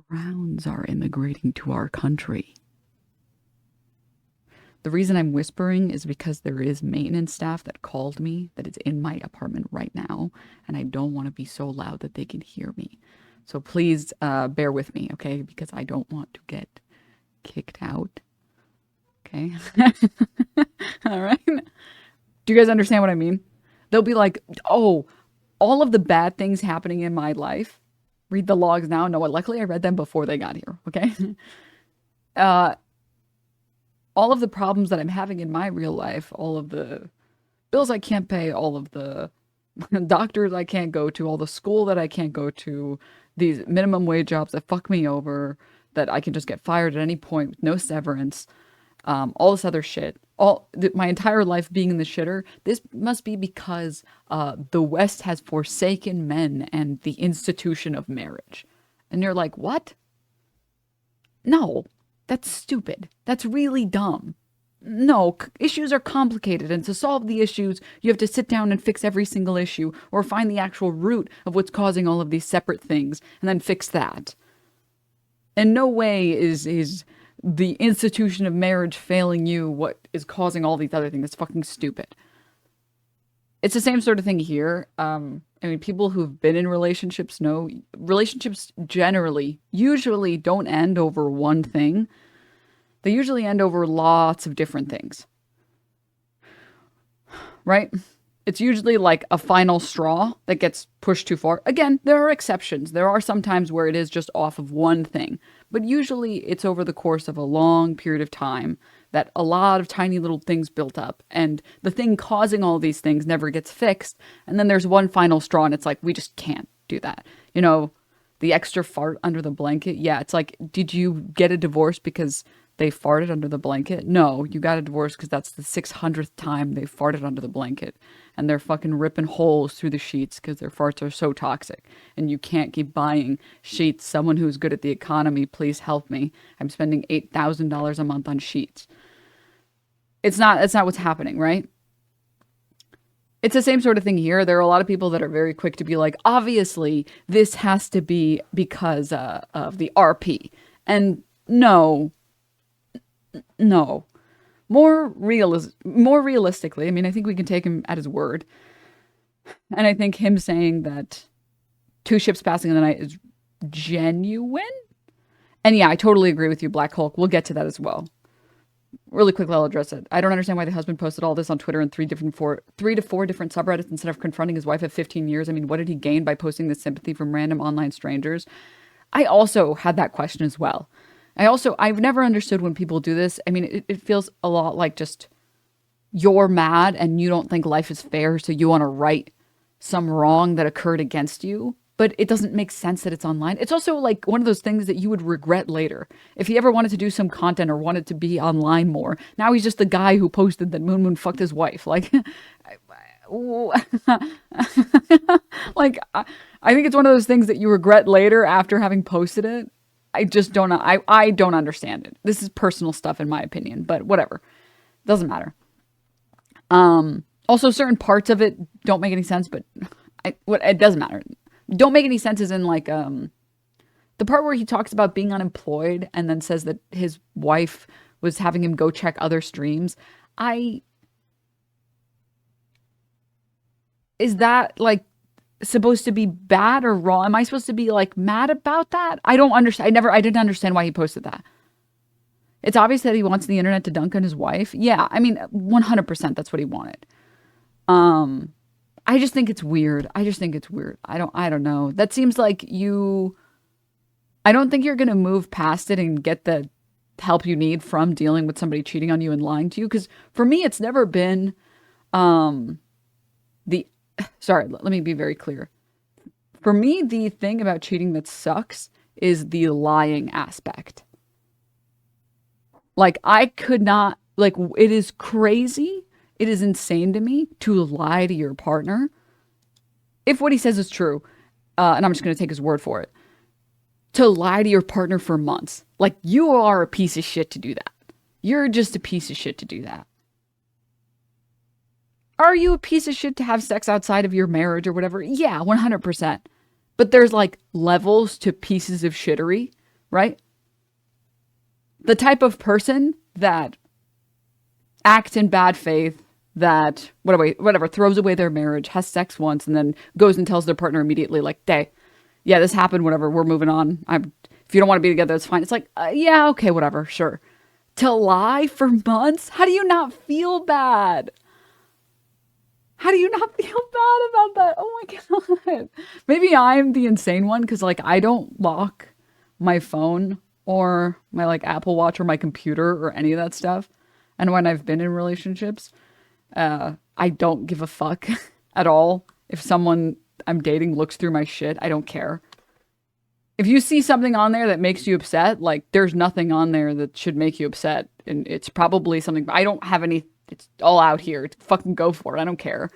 browns are immigrating to our country. The reason I'm whispering is because there is maintenance staff that called me that is in my apartment right now, and I don't want to be so loud that they can hear me. So please bear with me, okay? Because I don't want to get kicked out. Okay? All right? Do you guys understand what I mean? They'll be like, oh, all of the bad things happening in my life. Read the logs now. No, luckily I read them before they got here, okay? All of the problems that I'm having in my real life, all of the bills I can't pay, all of the doctors I can't go to, all the school that I can't go to, these minimum wage jobs that fuck me over, that I can just get fired at any point with no severance, all this other shit, my entire life being in the shitter, this must be because the West has forsaken men and the institution of marriage. And you're like, what? No. That's stupid. That's really dumb. No, issues are complicated, and to solve the issues, you have to sit down and fix every single issue, or find the actual root of what's causing all of these separate things, and then fix that. In no way is the institution of marriage failing you what is causing all these other things. It's fucking stupid. It's the same sort of thing here. I mean, people who've been in relationships know relationships generally, usually don't end over one thing. They usually end over lots of different things. Right? It's usually like a final straw that gets pushed too far. Again, there are exceptions. There are some times where it is just off of one thing. But usually it's over the course of a long period of time that a lot of tiny little things built up, and the thing causing all these things never gets fixed, and then there's one final straw, and it's like, we just can't do that. You know, the extra fart under the blanket, yeah, it's like, did you get a divorce because they farted under the blanket? No, you got a divorce because that's the 600th time they farted under the blanket, and they're fucking ripping holes through the sheets because their farts are so toxic, and you can't keep buying sheets. Someone who's good at the economy, please help me. I'm spending $8,000 a month on sheets. It's not what's happening, right? It's the same sort of thing here. There are a lot of people that are very quick to be like, obviously, this has to be because of the RP. And no. More realistically, I mean, I think we can take him at his word. And I think him saying that 2 ships passing in the night is genuine. And yeah, I totally agree with you, Black Hulk. We'll get to that as well. Really quickly, I'll address it. I don't understand why the husband posted all this on Twitter in 3 to 4 different subreddits instead of confronting his wife of 15 years. I mean, what did he gain by posting this sympathy from random online strangers? I also had that question as well. I've never understood when people do this. I mean, it feels a lot like just you're mad and you don't think life is fair, so you want to right some wrong that occurred against you. But it doesn't make sense that it's online. It's also like one of those things that you would regret later. If he ever wanted to do some content or wanted to be online more, now he's just the guy who posted that MoonMoon fucked his wife. Like, like I think it's one of those things that you regret later after having posted it. I just don't, I don't understand it. This is personal stuff in my opinion, but whatever. Doesn't matter. Also certain parts of it don't make any sense, but it doesn't matter. Don't make any sense as in like, the part where he talks about being unemployed and then says that his wife was having him go check other streams. Is that like supposed to be bad or wrong? Am I supposed to be like mad about that? I don't understand. I didn't understand why he posted that. It's obvious that he wants the internet to dunk on his wife. Yeah, I mean, 100% that's what he wanted. I just think it's weird. I don't know. That seems like I don't think you're going to move past it and get the help you need from dealing with somebody cheating on you and lying to you. Because for me, it's never been, sorry, let me be very clear. For me, the thing about cheating that sucks is the lying aspect. Like, I could not, like, it is crazy. It is insane to me to lie to your partner. If what he says is true, and I'm just going to take his word for it, to lie to your partner for months. Like, you are a piece of shit to do that. You're just a piece of shit to do that. Are you a piece of shit to have sex outside of your marriage or whatever? Yeah, 100%. But there's like levels to pieces of shittery, right? The type of person that acts in bad faith, that whatever, throws away their marriage, has sex once, and then goes and tells their partner immediately, like, "Hey, yeah, this happened, whatever, we're moving on. If you don't want to be together, it's fine." It's like, yeah, okay, whatever, sure. To lie for months? How do you not feel bad? How do you not feel bad about that? Oh my God. Maybe I'm the insane one because, like, I don't lock my phone or my, like, Apple Watch or my computer or any of that stuff. And when I've been in relationships, I don't give a fuck at all. If someone I'm dating looks through my shit, I don't care. If you see something on there that makes you upset, like, there's nothing on there that should make you upset. And it's probably something, I don't have any, it's all out here. Fucking go for it. I don't care.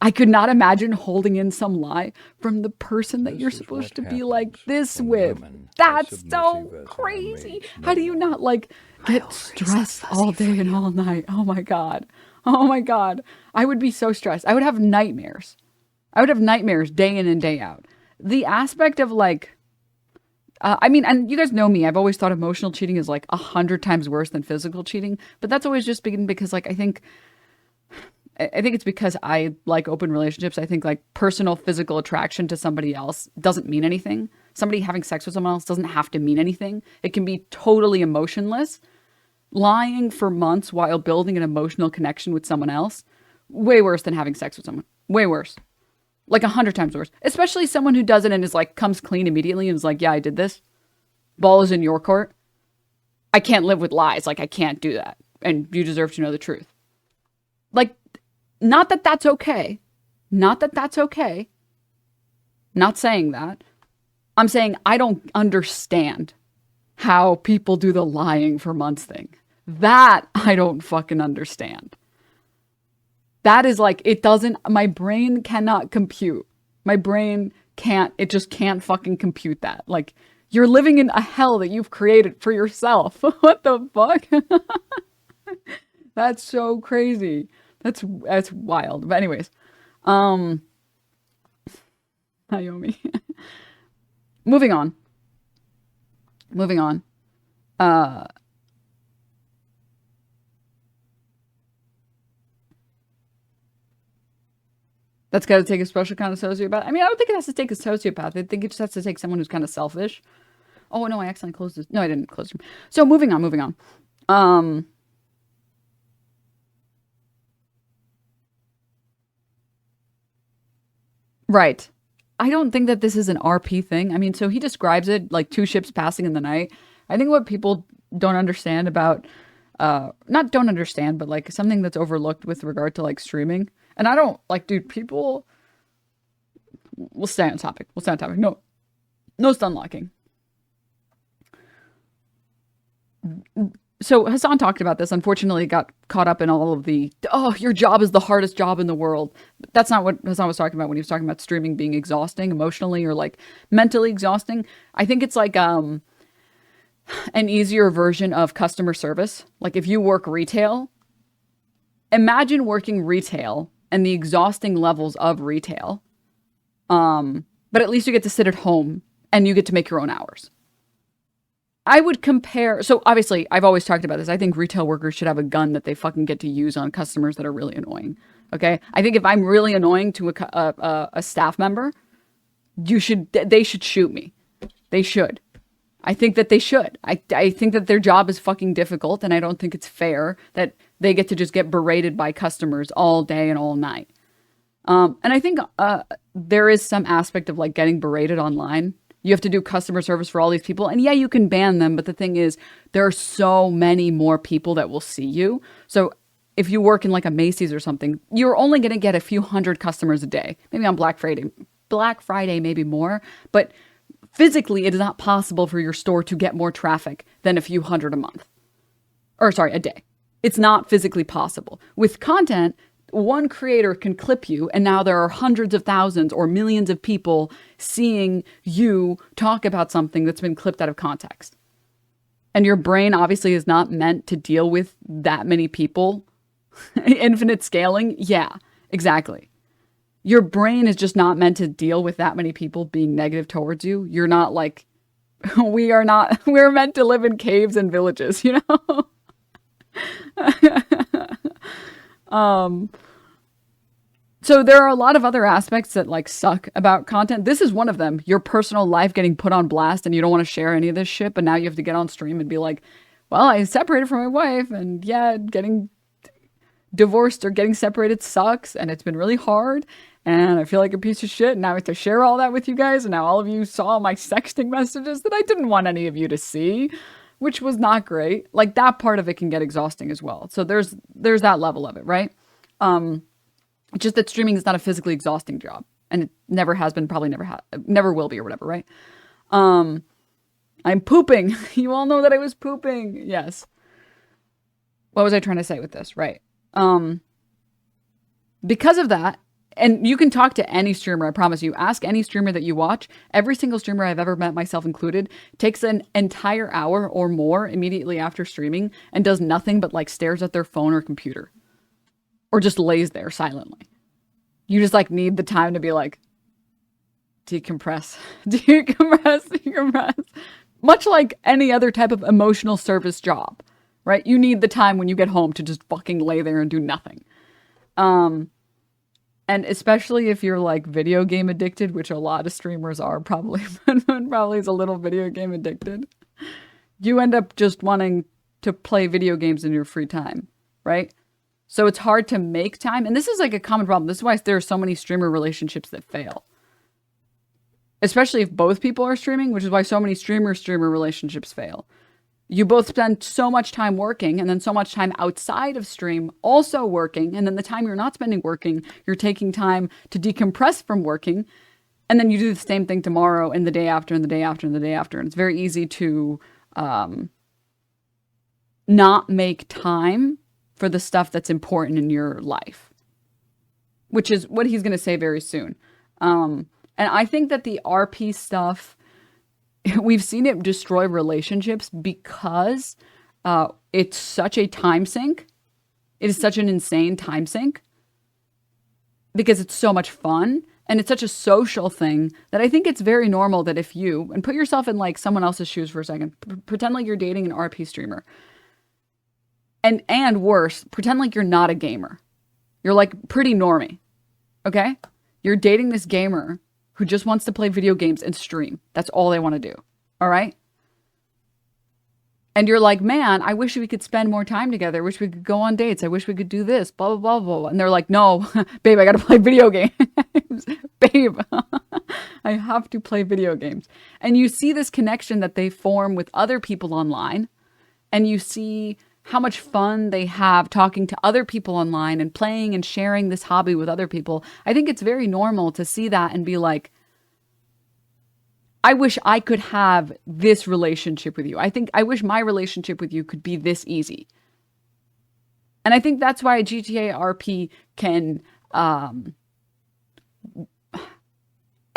I could not imagine holding in some lie from the person that you're supposed to be like this with. That's so crazy. How do you not, like, get stressed all day and all night? Oh my God. Oh my God. I would be so stressed. I would have nightmares. I would have nightmares day in and day out. The aspect of, like, I mean, and you guys know me, I've always thought emotional cheating is like 100 times worse than physical cheating, but that's always just been because, like, I think it's because I like open relationships. I think, like, personal physical attraction to somebody else doesn't mean anything. Somebody having sex with someone else doesn't have to mean anything. It can be totally emotionless. Lying for months while building an emotional connection with someone else, way worse than having sex with someone. Way worse. Like 100 times worse. Especially someone who does it and is like, comes clean immediately and is like, yeah, I did this. Ball is in your court. I can't live with lies. Like, I can't do that. And you deserve to know the truth. Like, not that that's okay. Not that that's okay. Not saying that. I'm saying I don't understand how people do the lying for months thing. That I don't fucking understand. That is like, it doesn't, my brain cannot compute. My brain can't, it just can't fucking compute that. Like, you're living in a hell that you've created for yourself. What the fuck? That's so crazy. That's wild. But anyways, Naomi. Moving on. That's got to take a special kind of sociopath. I mean, I don't think it has to take a sociopath. I think it just has to take someone who's kind of selfish. Oh, no, I accidentally closed this. No, I didn't close it. So moving on. Right. I don't think that this is an RP thing. I mean, so he describes it like 2 ships passing in the night. I think what people don't understand about, not don't understand, but like something that's overlooked with regard to like streaming. And I don't, like, dude, people, we'll stay on topic. No stun locking. So Hassan talked about this, unfortunately got caught up in all of the, oh, your job is the hardest job in the world. But that's not what Hassan was talking about when he was talking about streaming being exhausting emotionally or like mentally exhausting. I think it's like an easier version of customer service. Like, if you work retail, imagine working retail and the exhausting levels of retail. But at least you get to sit at home and you get to make your own hours. I would compare, so obviously I've always talked about this. I think retail workers should have a gun that they fucking get to use on customers that are really annoying. Okay. I think if I'm really annoying to a staff member, they should shoot me. They should. I think that they should. I think that their job is fucking difficult, and I don't think it's fair that they get to just get berated by customers all day and all night. And I think there is some aspect of like getting berated online. You have to do customer service for all these people. And yeah, you can ban them. But the thing is, there are so many more people that will see you. So if you work in like a Macy's or something, you're only going to get a few hundred customers a day. Maybe on Black Friday, Black Friday, maybe more, but physically it is not possible for your store to get more traffic than a few hundred a month. Or sorry, a day. It's not physically possible. With content, one creator can clip you, and now there are hundreds of thousands or millions of people seeing you talk about something that's been clipped out of context. And your brain obviously is not meant to deal with that many people. Infinite scaling? Yeah, exactly. Your brain is just not meant to deal with that many people being negative towards you. You're not like, we're meant to live in caves and villages, you know? So there are a lot of other aspects that like suck about content. This is one of them. Your personal life getting put on blast and you don't want to share any of this shit, but now you have to get on stream and be like, well, I separated from my wife, and yeah, getting divorced or getting separated sucks, and it's been really hard, and I feel like a piece of shit, and now I have to share all that with you guys, and now all of you saw my sexting messages that I didn't want any of you to see, which was not great. Like, that part of it can get exhausting as well. So there's that level of it, right? Just that streaming is not a physically exhausting job, and it never has been, probably never will be, or whatever, right? I'm pooping. You all know that I was pooping. Yes. What was I trying to say with this? Right. Because of that, and you can talk to any streamer, I promise you. Ask any streamer that you watch. Every single streamer I've ever met, myself included, takes an entire hour or more immediately after streaming and does nothing but like stares at their phone or computer. Or just lays there silently. You just like need the time to be like, decompress, decompress. Much like any other type of emotional service job, right? You need the time when you get home to just fucking lay there and do nothing. And especially if you're like video game addicted, which a lot of streamers are probably, probably is a little video game addicted. You end up just wanting to play video games in your free time, right? So it's hard to make time. And this is like a common problem. This is why there are so many streamer relationships that fail. Especially if both people are streaming, which is why so many streamer relationships fail. You both spend so much time working and then so much time outside of stream also working. And then the time you're not spending working, you're taking time to decompress from working. And then you do the same thing tomorrow and the day after and the day after and the day after. And it's very easy to not make time for the stuff that's important in your life. Which is what he's going to say very soon. And I think that the RP stuff, we've seen it destroy relationships because it's such a time sink. It is such an insane time sink because it's so much fun and it's such a social thing that I think it's very normal that if you, and put yourself in like someone else's shoes for a second, pretend like you're dating an RP streamer. And worse, pretend like you're not a gamer. You're like pretty normie, okay? You're dating this gamer who just wants to play video games and stream. That's all they want to do. All right? And you're like, man, I wish we could spend more time together. I wish we could go on dates. I wish we could do this, blah, blah, blah, blah. And they're like, no, babe, I got to play video games. Babe, I have to play video games. And you see this connection that they form with other people online. And you see how much fun they have talking to other people online and playing and sharing this hobby with other people. I think it's very normal to see that and be like, I wish I could have this relationship with you. I wish my relationship with you could be this easy. And I think that's why GTA RP can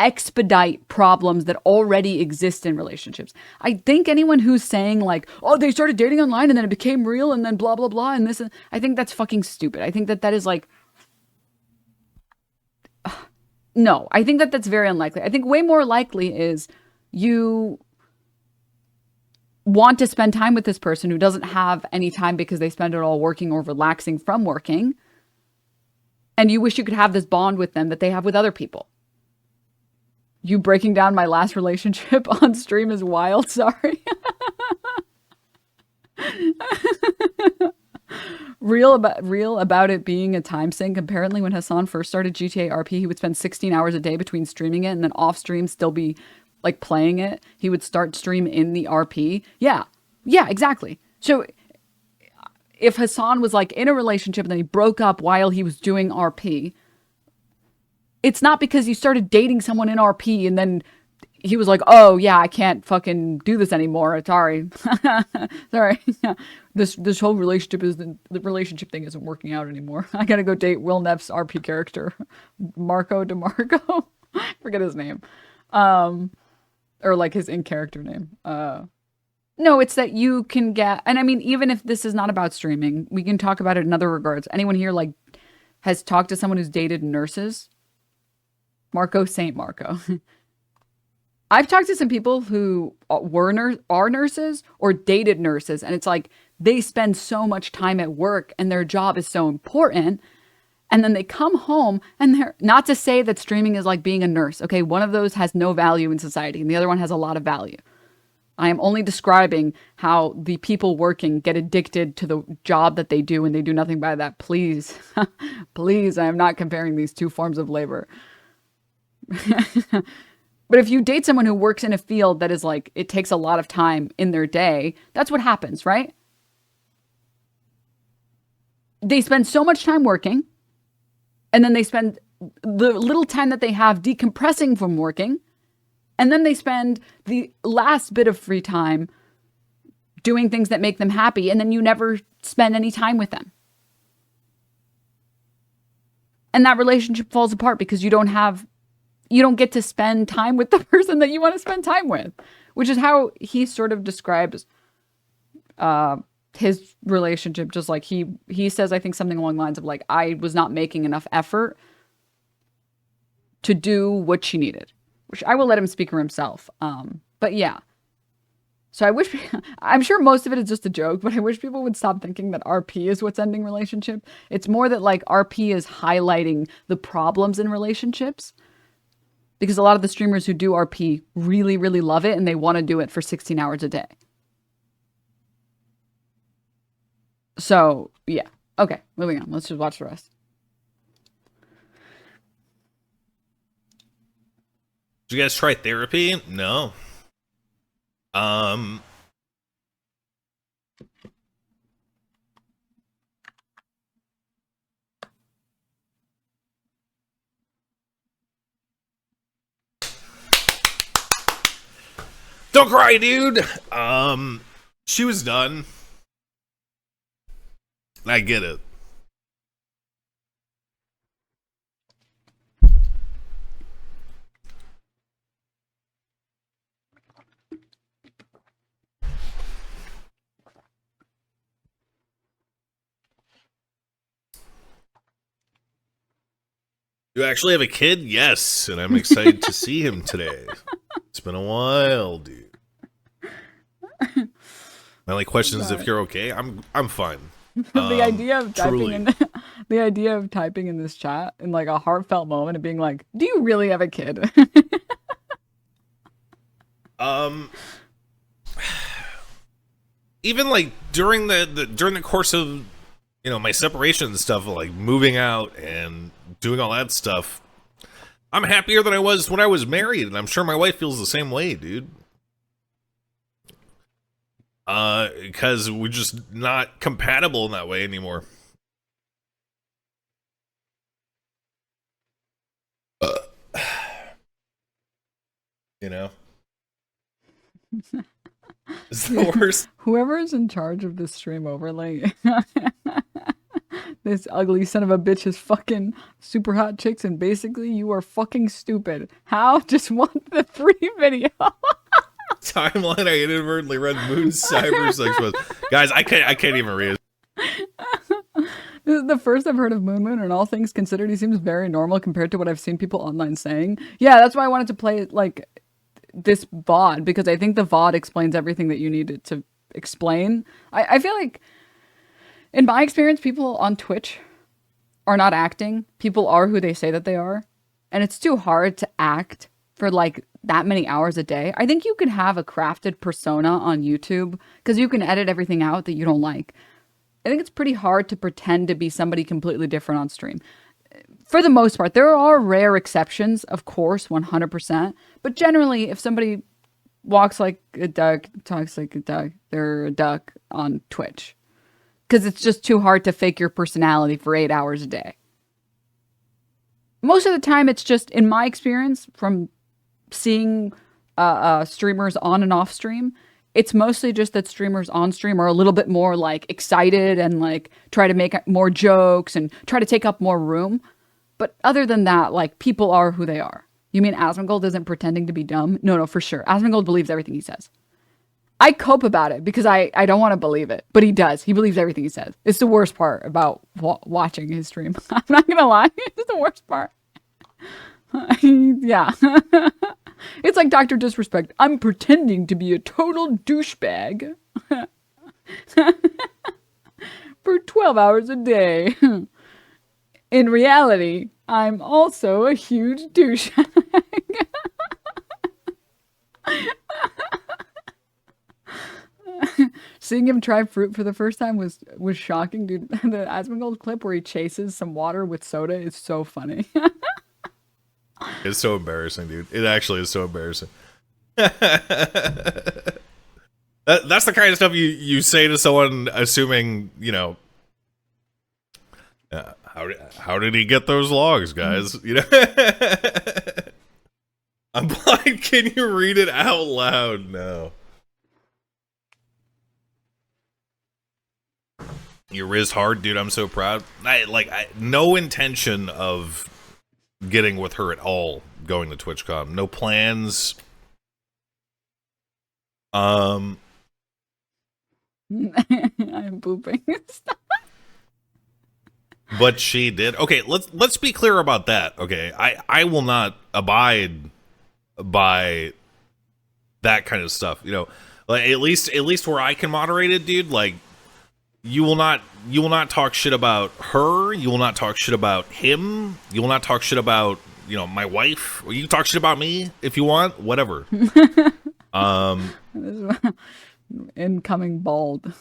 expedite problems that already exist in relationships. I think anyone who's saying like, oh, they started dating online and then it became real and then blah, blah, blah. And this, I think that's fucking stupid. I think that is like, no, I think that's very unlikely. I think way more likely is you want to spend time with this person who doesn't have any time because they spend it all working or relaxing from working. And you wish you could have this bond with them that they have with other people. You breaking down my last relationship on stream is wild, sorry. Real about it being a time sink. Apparently when Hassan first started GTA RP, he would spend 16 hours a day between streaming it and then off stream still be like playing it. He would start stream in the RP. Yeah, exactly. So if Hassan was like in a relationship and then he broke up while he was doing RP, it's not because you started dating someone in RP and then he was like, oh yeah, I can't fucking do this anymore. Sorry. Sorry. This whole the relationship thing isn't working out anymore. I gotta go date Will Neff's RP character. Marco DeMarco. Forget his name. Or like his in-character name. No, it's that you can get, and I mean, even if this is not about streaming, we can talk about it in other regards. Anyone here like has talked to someone who's dated nurses? Marco Saint Marco. I've talked to some people who are nurses or dated nurses, and it's like they spend so much time at work and their job is so important. And then they come home and they're not to say that streaming is like being a nurse. Okay, one of those has no value in society and the other one has a lot of value. I am only describing how the people working get addicted to the job that they do and they do nothing by that. Please, please, I am not comparing these two forms of labor. But if you date someone who works in a field that is like, it takes a lot of time in their day, that's what happens, right? They spend so much time working and then they spend the little time that they have decompressing from working. And then they spend the last bit of free time doing things that make them happy. And then you never spend any time with them. And that relationship falls apart because you don't get to spend time with the person that you want to spend time with, which is how he sort of describes his relationship. Just like he says, I think something along the lines of like, I was not making enough effort to do what she needed. Which I will let him speak for himself. But yeah. So I'm sure most of it is just a joke, but I wish people would stop thinking that RP is what's ending relationship. It's more that like RP is highlighting the problems in relationships. Because a lot of the streamers who do RP really, really love it and they want to do it for 16 hours a day. So yeah. Okay, moving on. Let's just watch the rest. Did you guys try therapy? No. Don't cry, dude. She was done. I get it. You actually have a kid? Yes, and I'm excited to see him today. It's been a while, dude. My only question is if you're okay. I'm fine. The idea of typing truly. the idea of typing in this chat in like a heartfelt moment and being like, "Do you really have a kid?" Even like during the course of my separation and stuff, like moving out and doing all that stuff, I'm happier than I was when I was married, and I'm sure my wife feels the same way, dude. Because we're just not compatible in that way anymore. You know? It's the worst. Whoever is in charge of this stream overlay, this ugly son of a bitch is fucking super hot chicks, and basically you are fucking stupid. How? Just want the free video. Timeline, I inadvertently read Moon Cyber Sex was. Guys, I can't even read it. This is the first I've heard of MoonMoon, and all things considered, he seems very normal compared to what I've seen people online saying. Yeah, that's why I wanted to play like this VOD, because I think the VOD explains everything that you need it to explain. I feel like, in my experience, people on Twitch are not acting. People are who they say that they are. And it's too hard to act for like that many hours a day. I think you can have a crafted persona on YouTube because you can edit everything out that you don't like. I think it's pretty hard to pretend to be somebody completely different on stream. For the most part, there are rare exceptions, of course, 100%. But generally, if somebody walks like a duck, talks like a duck, they're a duck on Twitch. Because it's just too hard to fake your personality for 8 hours a day. most of the time it's just, in my experience from seeing streamers on and off stream, it's mostly just that streamers on stream are a little bit more like excited and like try to make more jokes and try to take up more room. But other than that, like, people are who they are. You mean Asmongold isn't pretending to be dumb? No, for sure. Asmongold believes everything he says. I cope about it because I don't want to believe it, but he does. He believes everything he says. It's the worst part about watching his stream. I'm not gonna lie, it's the worst part. Yeah. It's like Dr. Disrespect. I'm pretending to be a total douchebag for 12 hours a day. In reality, I'm also a huge douchebag. Seeing him try fruit for the first time was shocking, dude. The Asmongold clip where he chases some water with soda is so funny. It's so embarrassing, dude. It actually is so embarrassing. That's the kind of stuff you say to someone, assuming, you know, how did he get those logs, guys? You know, I'm blind. Can you read it out loud? No. Your Riz hard, dude. I'm so proud. No intention of getting with her at all going to TwitchCon. No plans. I'm pooping. But she did. Okay, let's be clear about that. Okay, I will not abide by that kind of stuff. You know, like at least where I can moderate it, dude. Like, you will not talk shit about her. You will not talk shit about him. You will not talk shit about, you know, my wife. Or you can talk shit about me if you want. Whatever. Incoming bald.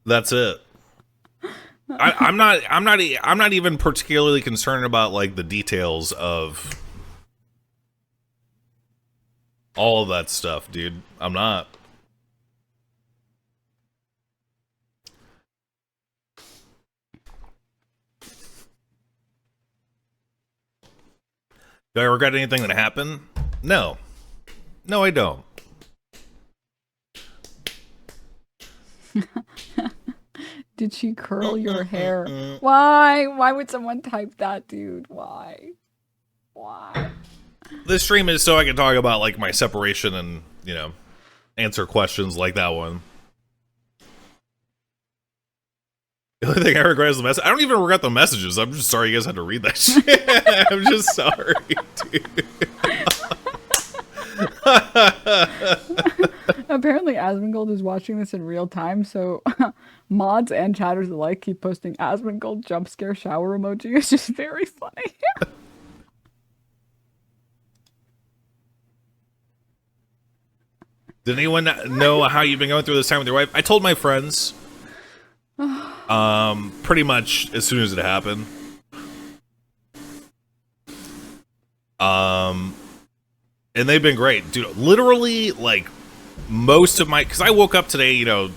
That's it. I'm not even particularly concerned about like the details of all of that stuff, dude. I'm not. Do I regret anything that happened? No. No, I don't. Did she curl your hair? Why? Why would someone type that, dude? Why? Why? This stream is so I can talk about like my separation and, you know, answer questions like that one. The only thing I regret is the message. I don't even regret the messages. I'm just sorry you guys had to read that shit. I'm just sorry, dude. Apparently Asmongold is watching this in real time, so mods and chatters alike keep posting Asmongold jump scare shower emoji. It's just very funny. Did anyone know how you've been going through this time with your wife? I told my friends. Pretty much as soon as it happened. And they've been great, dude. Literally, like, most of my, because I woke up today, you know,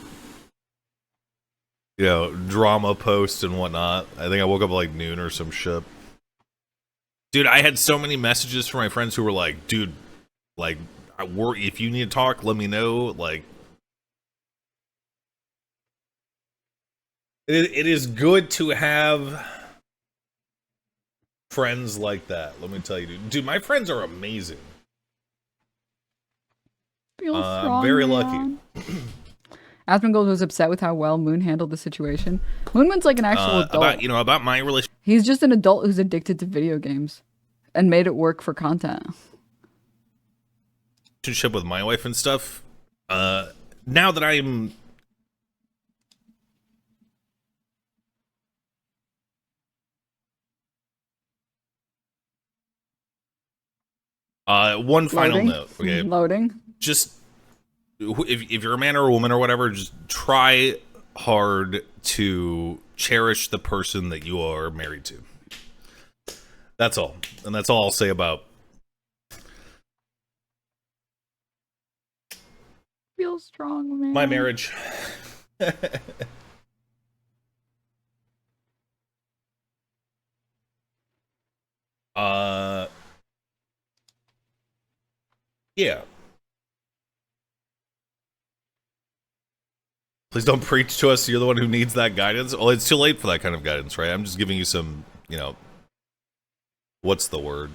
drama post and whatnot. I think I woke up at like noon or some shit. Dude, I had so many messages from my friends who were like, dude, like, if you need to talk, let me know. Like, it is good to have friends like that. Let me tell you, dude. My friends are amazing. Feel strong, I'm very man. lucky. Asmongold was upset with how well Moon handled the situation. Moon's like an actual adult. About my relationship. He's just an adult who's addicted to video games and made it work for content. Relationship with my wife and stuff. Now that I'm one final note, okay? Loading. Just if you're a man or a woman or whatever, just try hard to cherish the person that you are married to. That's all. And that's all I'll say about Feel strong, man. my marriage. Yeah. Please don't preach to us. You're the one who needs that guidance. Well, it's too late for that kind of guidance, right? I'm just giving you some, you know, what's the word?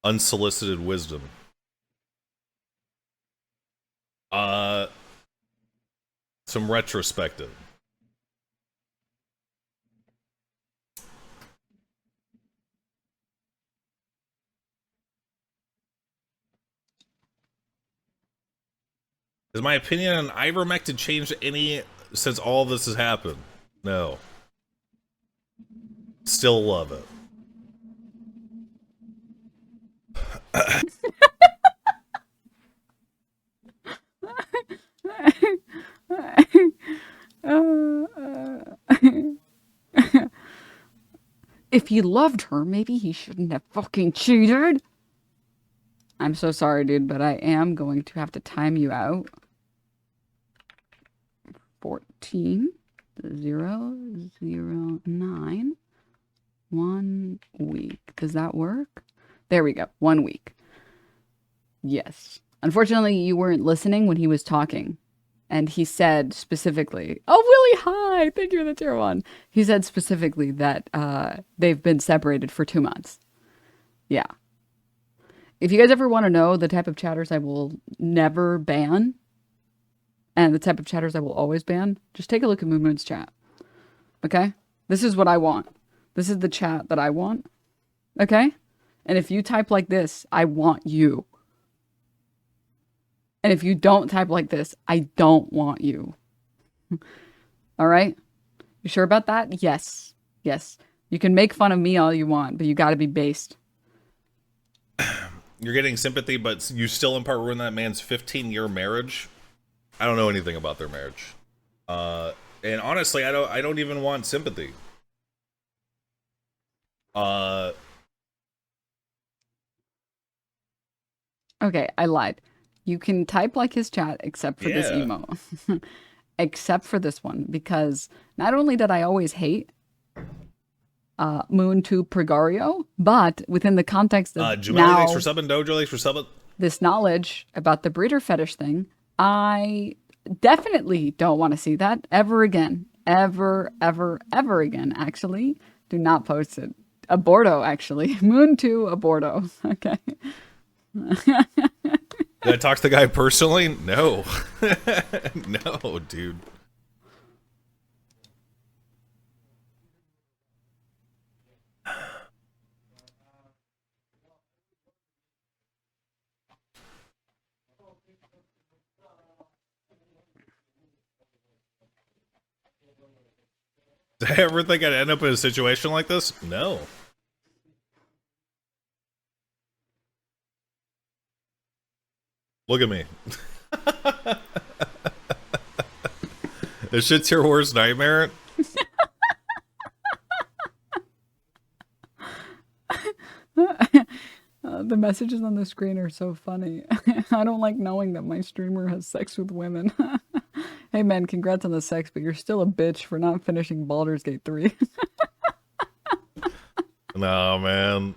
Unsolicited wisdom. Some retrospective. Has my opinion on ivermectin changed any since all this has happened? No. Still love it. If he loved her, maybe he shouldn't have fucking cheated. I'm so sorry, dude, but I am going to have to time you out. 14,009. 1 week. Does that work? There we go. 1 week. Yes. Unfortunately, you weren't listening when he was talking. And he said specifically, oh, Willie, hi, thank you for the tier 1. He said specifically that they've been separated for 2 months. Yeah. If you guys ever want to know the type of chatters I will never ban, and the type of chatters I will always ban, just take a look at MoonMoon's chat. Okay? This is what I want. This is the chat that I want. Okay? And if you type like this, I want you. And if you don't type like this, I don't want you. All right? You sure about that? Yes. Yes. You can make fun of me all you want, but you got to be based. You're getting sympathy, but you still in part ruin that man's 15-year marriage. I don't know anything about their marriage. And honestly, I don't even want sympathy. Okay, I lied. You can type like his chat except for this emo. Except for this one, because not only did I always hate Moon to Pregario, but within the context of Jumeli, thanks for subbing. Dojo, thanks for subbing. This knowledge about the breeder fetish thing, I definitely don't want to see that ever again. Ever, ever, ever again, actually. Do not post it. Aborto, actually. Moon to aborto. Okay. Did I talk to the guy personally? No. No, dude. Did I ever think I'd end up in a situation like this? No. Look at me. This shit's your worst nightmare? The messages on the screen are so funny. I don't like knowing that my streamer has sex with women. Hey man, congrats on the sex, but you're still a bitch for not finishing Baldur's Gate 3. No, man.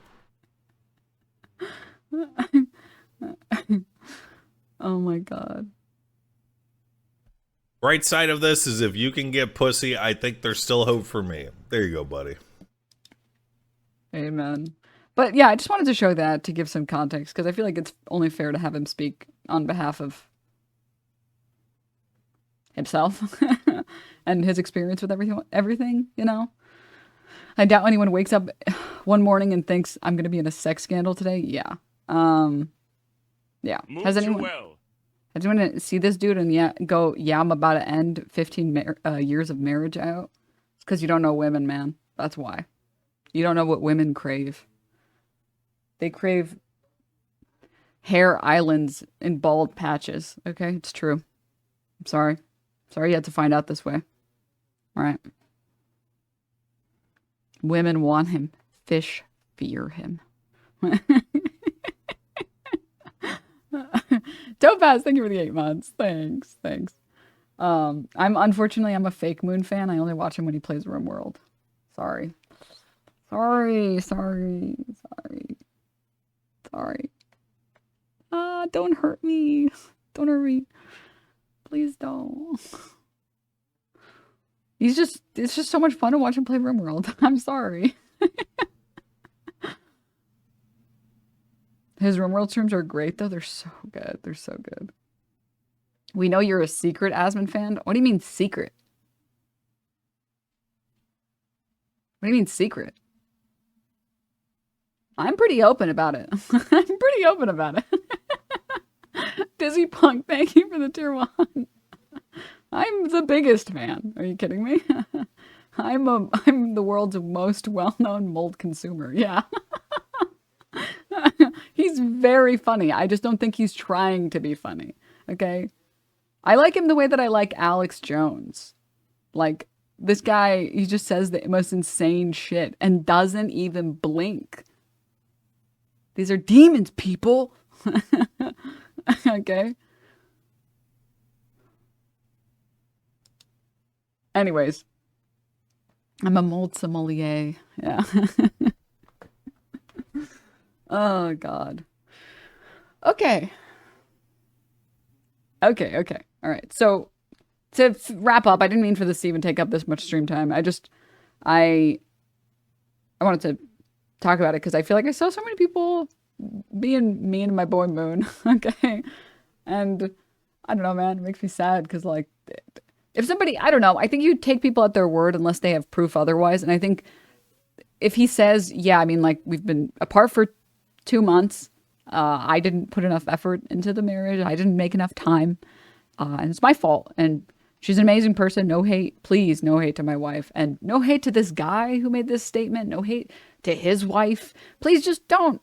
Oh my god. Right side of this is if you can get pussy, I think there's still hope for me. There you go, buddy. Amen. But yeah, I just wanted to show that to give some context, because I feel like it's only fair to have him speak on behalf of himself and his experience with everything, you know? I doubt anyone wakes up one morning and thinks, I'm going to be in a sex scandal today. Yeah. Yeah. Has anyone see this dude and go, yeah, I'm about to end 15 years of marriage out? It's because you don't know women, man. That's why. You don't know what women crave. They crave hair islands and bald patches. Okay, it's true. I'm sorry. Sorry you had to find out this way. All right. Women want him. Fish fear him. Topaz, thank you for the 8 months. Thanks. Unfortunately, I'm a fake Moon fan. I only watch him when he plays RimWorld. Sorry. Sorry. Don't hurt me. Don't hurt me. Please don't. It's just so much fun to watch him play RimWorld. I'm sorry. His RimWorld streams are great though. They're so good. They're so good. We know you're a secret Asmon fan. What do you mean secret? What do you mean secret? I'm pretty open about it. I'm pretty open about it. Dizzy Punk, thank you for the tier 1. I'm the biggest fan. Are you kidding me? I'm the world's most well-known mold consumer. Yeah. He's very funny. I just don't think he's trying to be funny. Okay? I like him the way that I like Alex Jones. Like, this guy, he just says the most insane shit and doesn't even blink. These are demons, people. Okay? Anyways. I'm a mold sommelier. Yeah. Oh, God. Okay. Okay. All right. So, to wrap up, I didn't mean for this to even take up this much stream time. I wanted to talk about it because I feel like I saw so many people being mean to my boy Moon. Okay. And I don't know, man. It makes me sad because, like, if somebody, I don't know, I think you take people at their word unless they have proof otherwise. And I think if he says, yeah, I mean, like, we've been apart for 2 months. I didn't put enough effort into the marriage. I didn't make enough time. And it's my fault. And she's an amazing person. No hate. Please, no hate to my wife. And no hate to this guy who made this statement. No hate to his wife. Please just don't.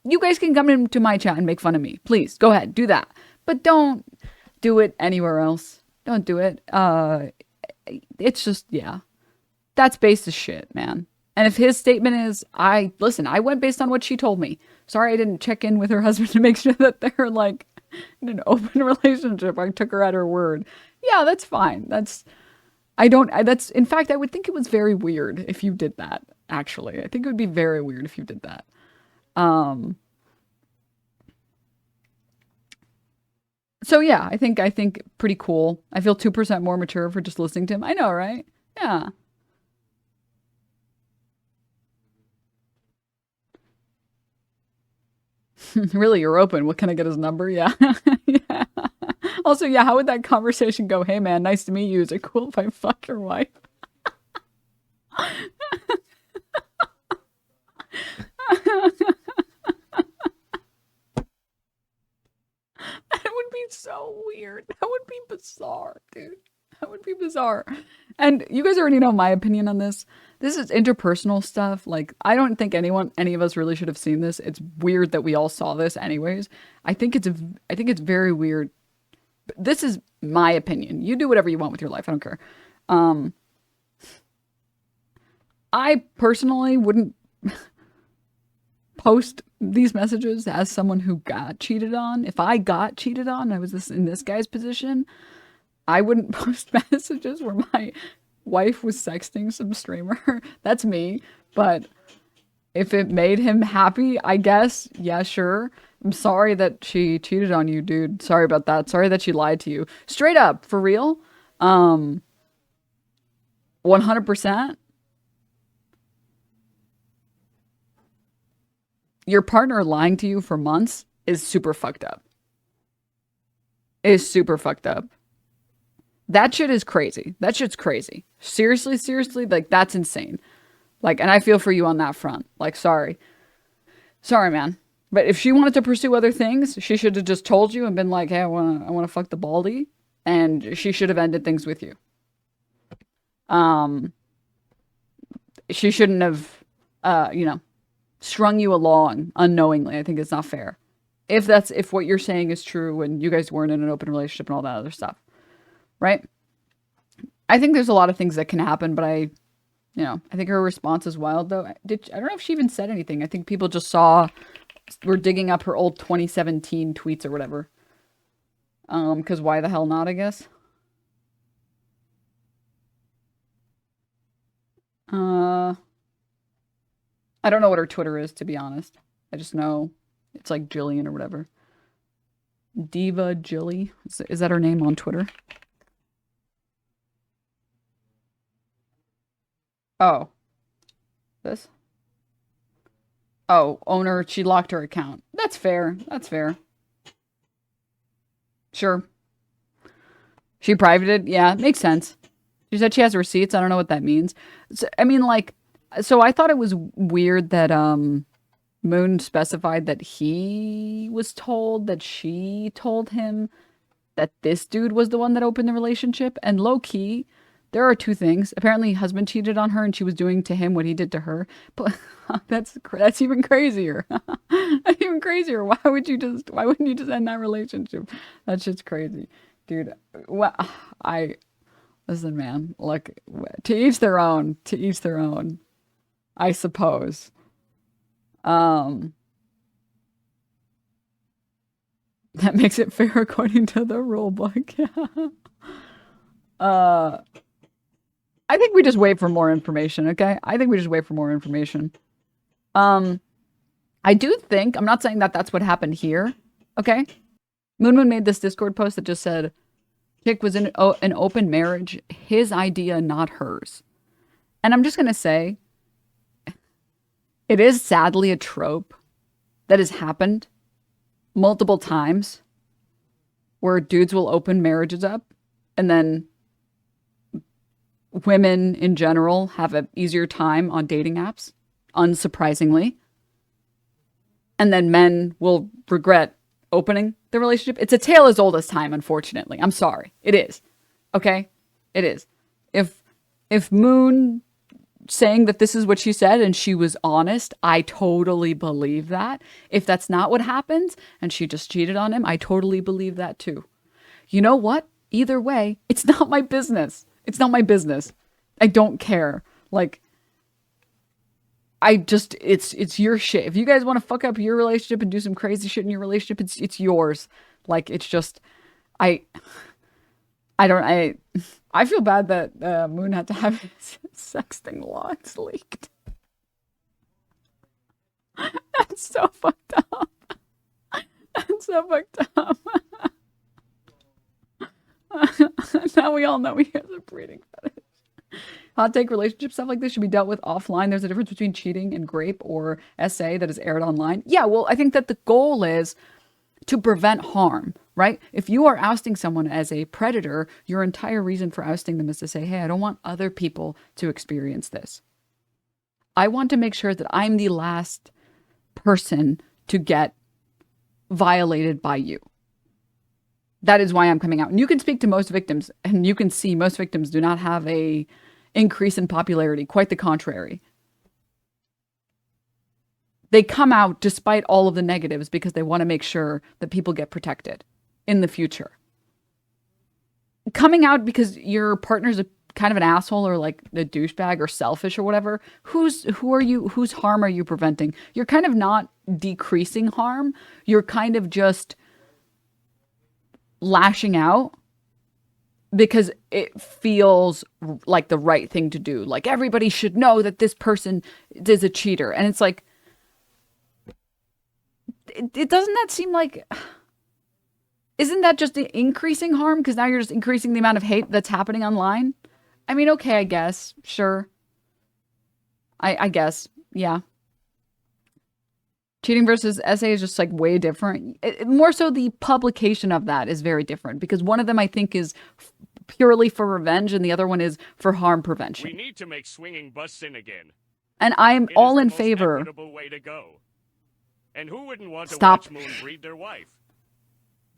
You guys can come into my chat and make fun of me. Please, go ahead. Do that. But don't do it anywhere else. Don't do it. It's just, yeah. That's base as shit, man. And if his statement is, I went based on what she told me. Sorry I didn't check in with her husband to make sure that they're, like, in an open relationship. I took her at her word. Yeah, that's fine. In fact, I would think it was very weird if you did that, actually. I think it would be very weird if you did that. So yeah, I think pretty cool. I feel 2% more mature for just listening to him. I know, right? Yeah. Really, you're open. What, can I get his number? Yeah. Yeah. Also, yeah, how would that conversation go? Hey man, nice to meet you. Is it cool if I fuck your wife? That would be so weird. That would be bizarre, dude. That would be bizarre. And you guys already know my opinion on this. This is interpersonal stuff. Like, I don't think any of us really should have seen this. It's weird that we all saw this anyways. I think it's very weird. But this is my opinion. You do whatever you want with your life. I don't care. I personally wouldn't post these messages as someone who got cheated on. If I got cheated on, I was in this guy's position, I wouldn't post messages where my wife was sexting some streamer. That's me. But if it made him happy, I guess, yeah, sure. I'm sorry that she cheated on you, dude. Sorry about that. Sorry that she lied to you. Straight up, for real. 100%. Your partner lying to you for months is super fucked up. Is super fucked up. That shit is crazy. That shit's crazy. Seriously, like, that's insane. Like, and I feel for you on that front. Like, sorry. Sorry, man. But if she wanted to pursue other things, she should have just told you and been like, hey, I wanna fuck the baldy. And she should have ended things with you. She shouldn't have, strung you along unknowingly. I think it's not fair. If what you're saying is true and you guys weren't in an open relationship and all that other stuff. Right? I think there's a lot of things that can happen, but I think her response is wild though. I don't know if she even said anything. I think people just were digging up her old 2017 tweets or whatever. Because why the hell not, I guess. I don't know what her Twitter is, to be honest. I just know it's like Jillian or whatever. Diva Jilly. Is that her name on Twitter? Oh. This? Oh, owner, she locked her account. That's fair. That's fair. Sure. She privated? Yeah, makes sense. She said she has receipts. I don't know what that means. So, I mean, like, so I thought it was weird that Moon specified that he was told that she told him that this dude was the one that opened the relationship. And low-key, there are two things. Apparently, husband cheated on her and she was doing to him what he did to her. But that's even crazier. That's even crazier. Why wouldn't you just end that relationship? That shit's crazy. Dude, well, listen, man, look, to each their own, I suppose. That makes it fair according to the rule book. I think we just wait for more information, okay? I think we just wait for more information. I do think, I'm not saying that that's what happened here, okay? MoonMoon made this Discord post that just said, chick was in an open marriage, his idea, not hers. And I'm just going to say, it is sadly a trope that has happened multiple times where dudes will open marriages up and then women in general have an easier time on dating apps, unsurprisingly. And then men will regret opening the relationship. It's a tale as old as time, unfortunately. I'm sorry. It is. Okay? It is. If Moon saying that this is what she said and she was honest, I totally believe that. If that's not what happens and she just cheated on him, I totally believe that too. You know what? Either way, it's not my business. It's not my business. I don't care. Like, it's your shit. If you guys want to fuck up your relationship and do some crazy shit in your relationship, it's yours. Like, it's just, I feel bad that Moon had to have his sexting logs leaked. That's so fucked up. That's so fucked up. Now we all know he has a breeding fetish. Hot take relationship stuff like this should be dealt with offline. There's a difference between cheating and grape or SA that is aired online. Yeah, well, I think that the goal is to prevent harm, right? If you are ousting someone as a predator, your entire reason for ousting them is to say, hey, I don't want other people to experience this. I want to make sure that I'm the last person to get violated by you. That is why I'm coming out. And you can speak to most victims, and you can see most victims do not have a increase in popularity. Quite the contrary. They come out despite all of the negatives because they want to make sure that people get protected in the future. Coming out because your partner's a kind of an asshole or like a douchebag or selfish or whatever, whose harm are you preventing? You're kind of not decreasing harm. You're kind of just lashing out because it feels like the right thing to do. Like, everybody should know that this person is a cheater. And it's like, it doesn't that seem like, isn't that just increasing harm? Because now you're just increasing the amount of hate that's happening online. I mean, okay, I guess. Sure. I guess. Yeah. Cheating versus SA is just like way different. More so the publication of that is very different because one of them I think is purely for revenge and the other one is for harm prevention. We need to make swinging bus sin again. And I'm all in favor. Way to go. And who wouldn't want to Stop. watch Moon breed their wife?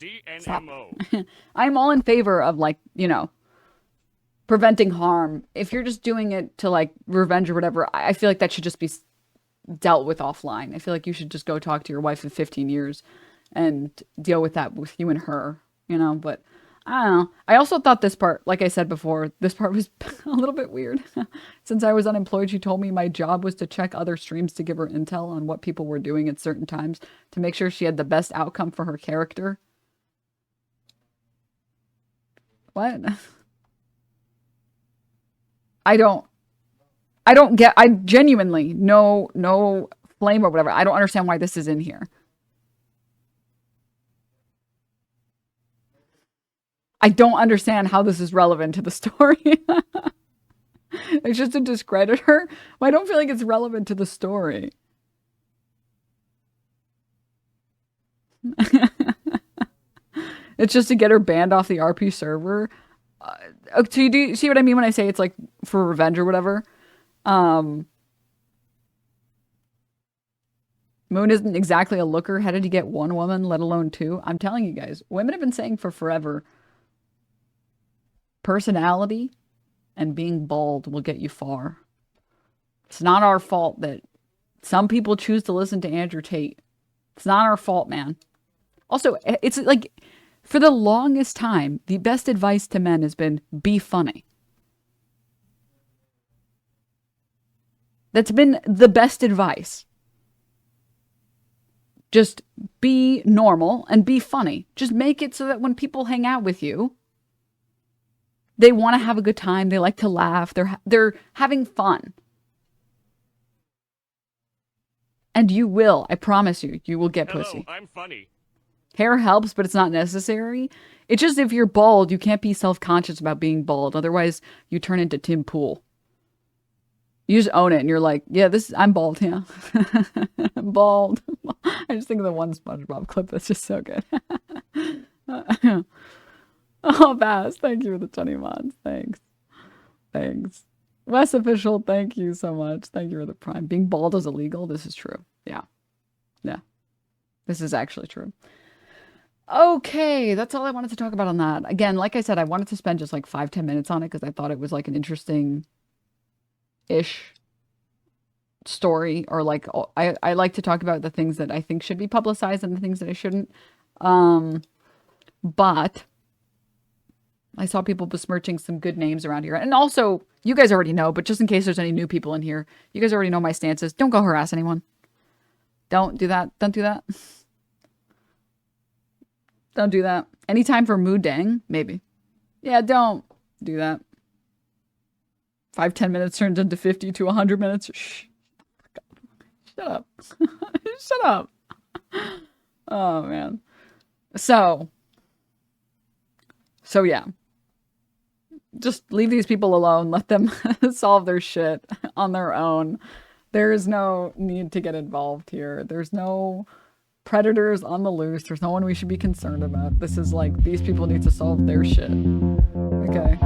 DNMO. I'm all in favor of, like, you know, preventing harm. If you're just doing it to like revenge or whatever, I feel like that should just be dealt with offline. I feel like you should just go talk to your wife of 15 years and deal with that with you and her, you know, but I don't know. I also thought this part, like I said before, this part was a little bit weird. Since I was unemployed, she told me my job was to check other streams to give her intel on what people were doing at certain times to make sure she had the best outcome for her character. What? I don't I don't get, I genuinely, no flame or whatever. I don't understand why this is in here. I don't understand how this is relevant to the story. It's just to discredit her. But I don't feel like it's relevant to the story. It's just to get her banned off the RP server. So you do see what I mean when I say it's like for revenge or whatever? Moon isn't exactly a looker. How did he get one woman, let alone two? I'm telling you guys, women have been saying for forever, personality and being bald will get you far. It's not our fault that some people choose to listen to Andrew Tate. It's not our fault, man. Also, it's like, for the longest time, the best advice to men has been, be funny. That's been the best advice. Just be normal and be funny. Just make it so that when people hang out with you, they want to have a good time. They like to laugh. They're having fun. And you will, I promise you, you will get pussy. I'm funny. Hair helps, but it's not necessary. It's just if you're bald, you can't be self-conscious about being bald. Otherwise, you turn into Tim Pool. You just own it and you're like, yeah, I'm bald, yeah. I'm bald. I just think of the one SpongeBob clip that's just so good. Oh, Bass, thank you for the 20 mods. Thanks. Thanks. Wes Official, thank you so much. Thank you for the prime. Being bald is illegal. This is true. Yeah. Yeah. This is actually true. Okay, that's all I wanted to talk about on that. Again, like I said, I wanted to spend just like 5-10 minutes on it because I thought it was like an interesting-ish story, or like I like to talk about the things that I think should be publicized and the things that I shouldn't. But I saw people besmirching some good names around here. And also, you guys already know, but just in case there's any new people in here, you guys already know my stances. Don't go harass anyone. Don't do that. Don't do that. Don't do that. Any time for mood dang? Maybe. Yeah, don't do that. 5-10 minutes turns into 50 to 100 minutes. Shh. Shut up. Shut up. Oh, man. So yeah. Just leave these people alone. Let them solve their shit on their own. There is no need to get involved here. There's no predators on the loose. There's no one we should be concerned about. This is like, these people need to solve their shit. Okay.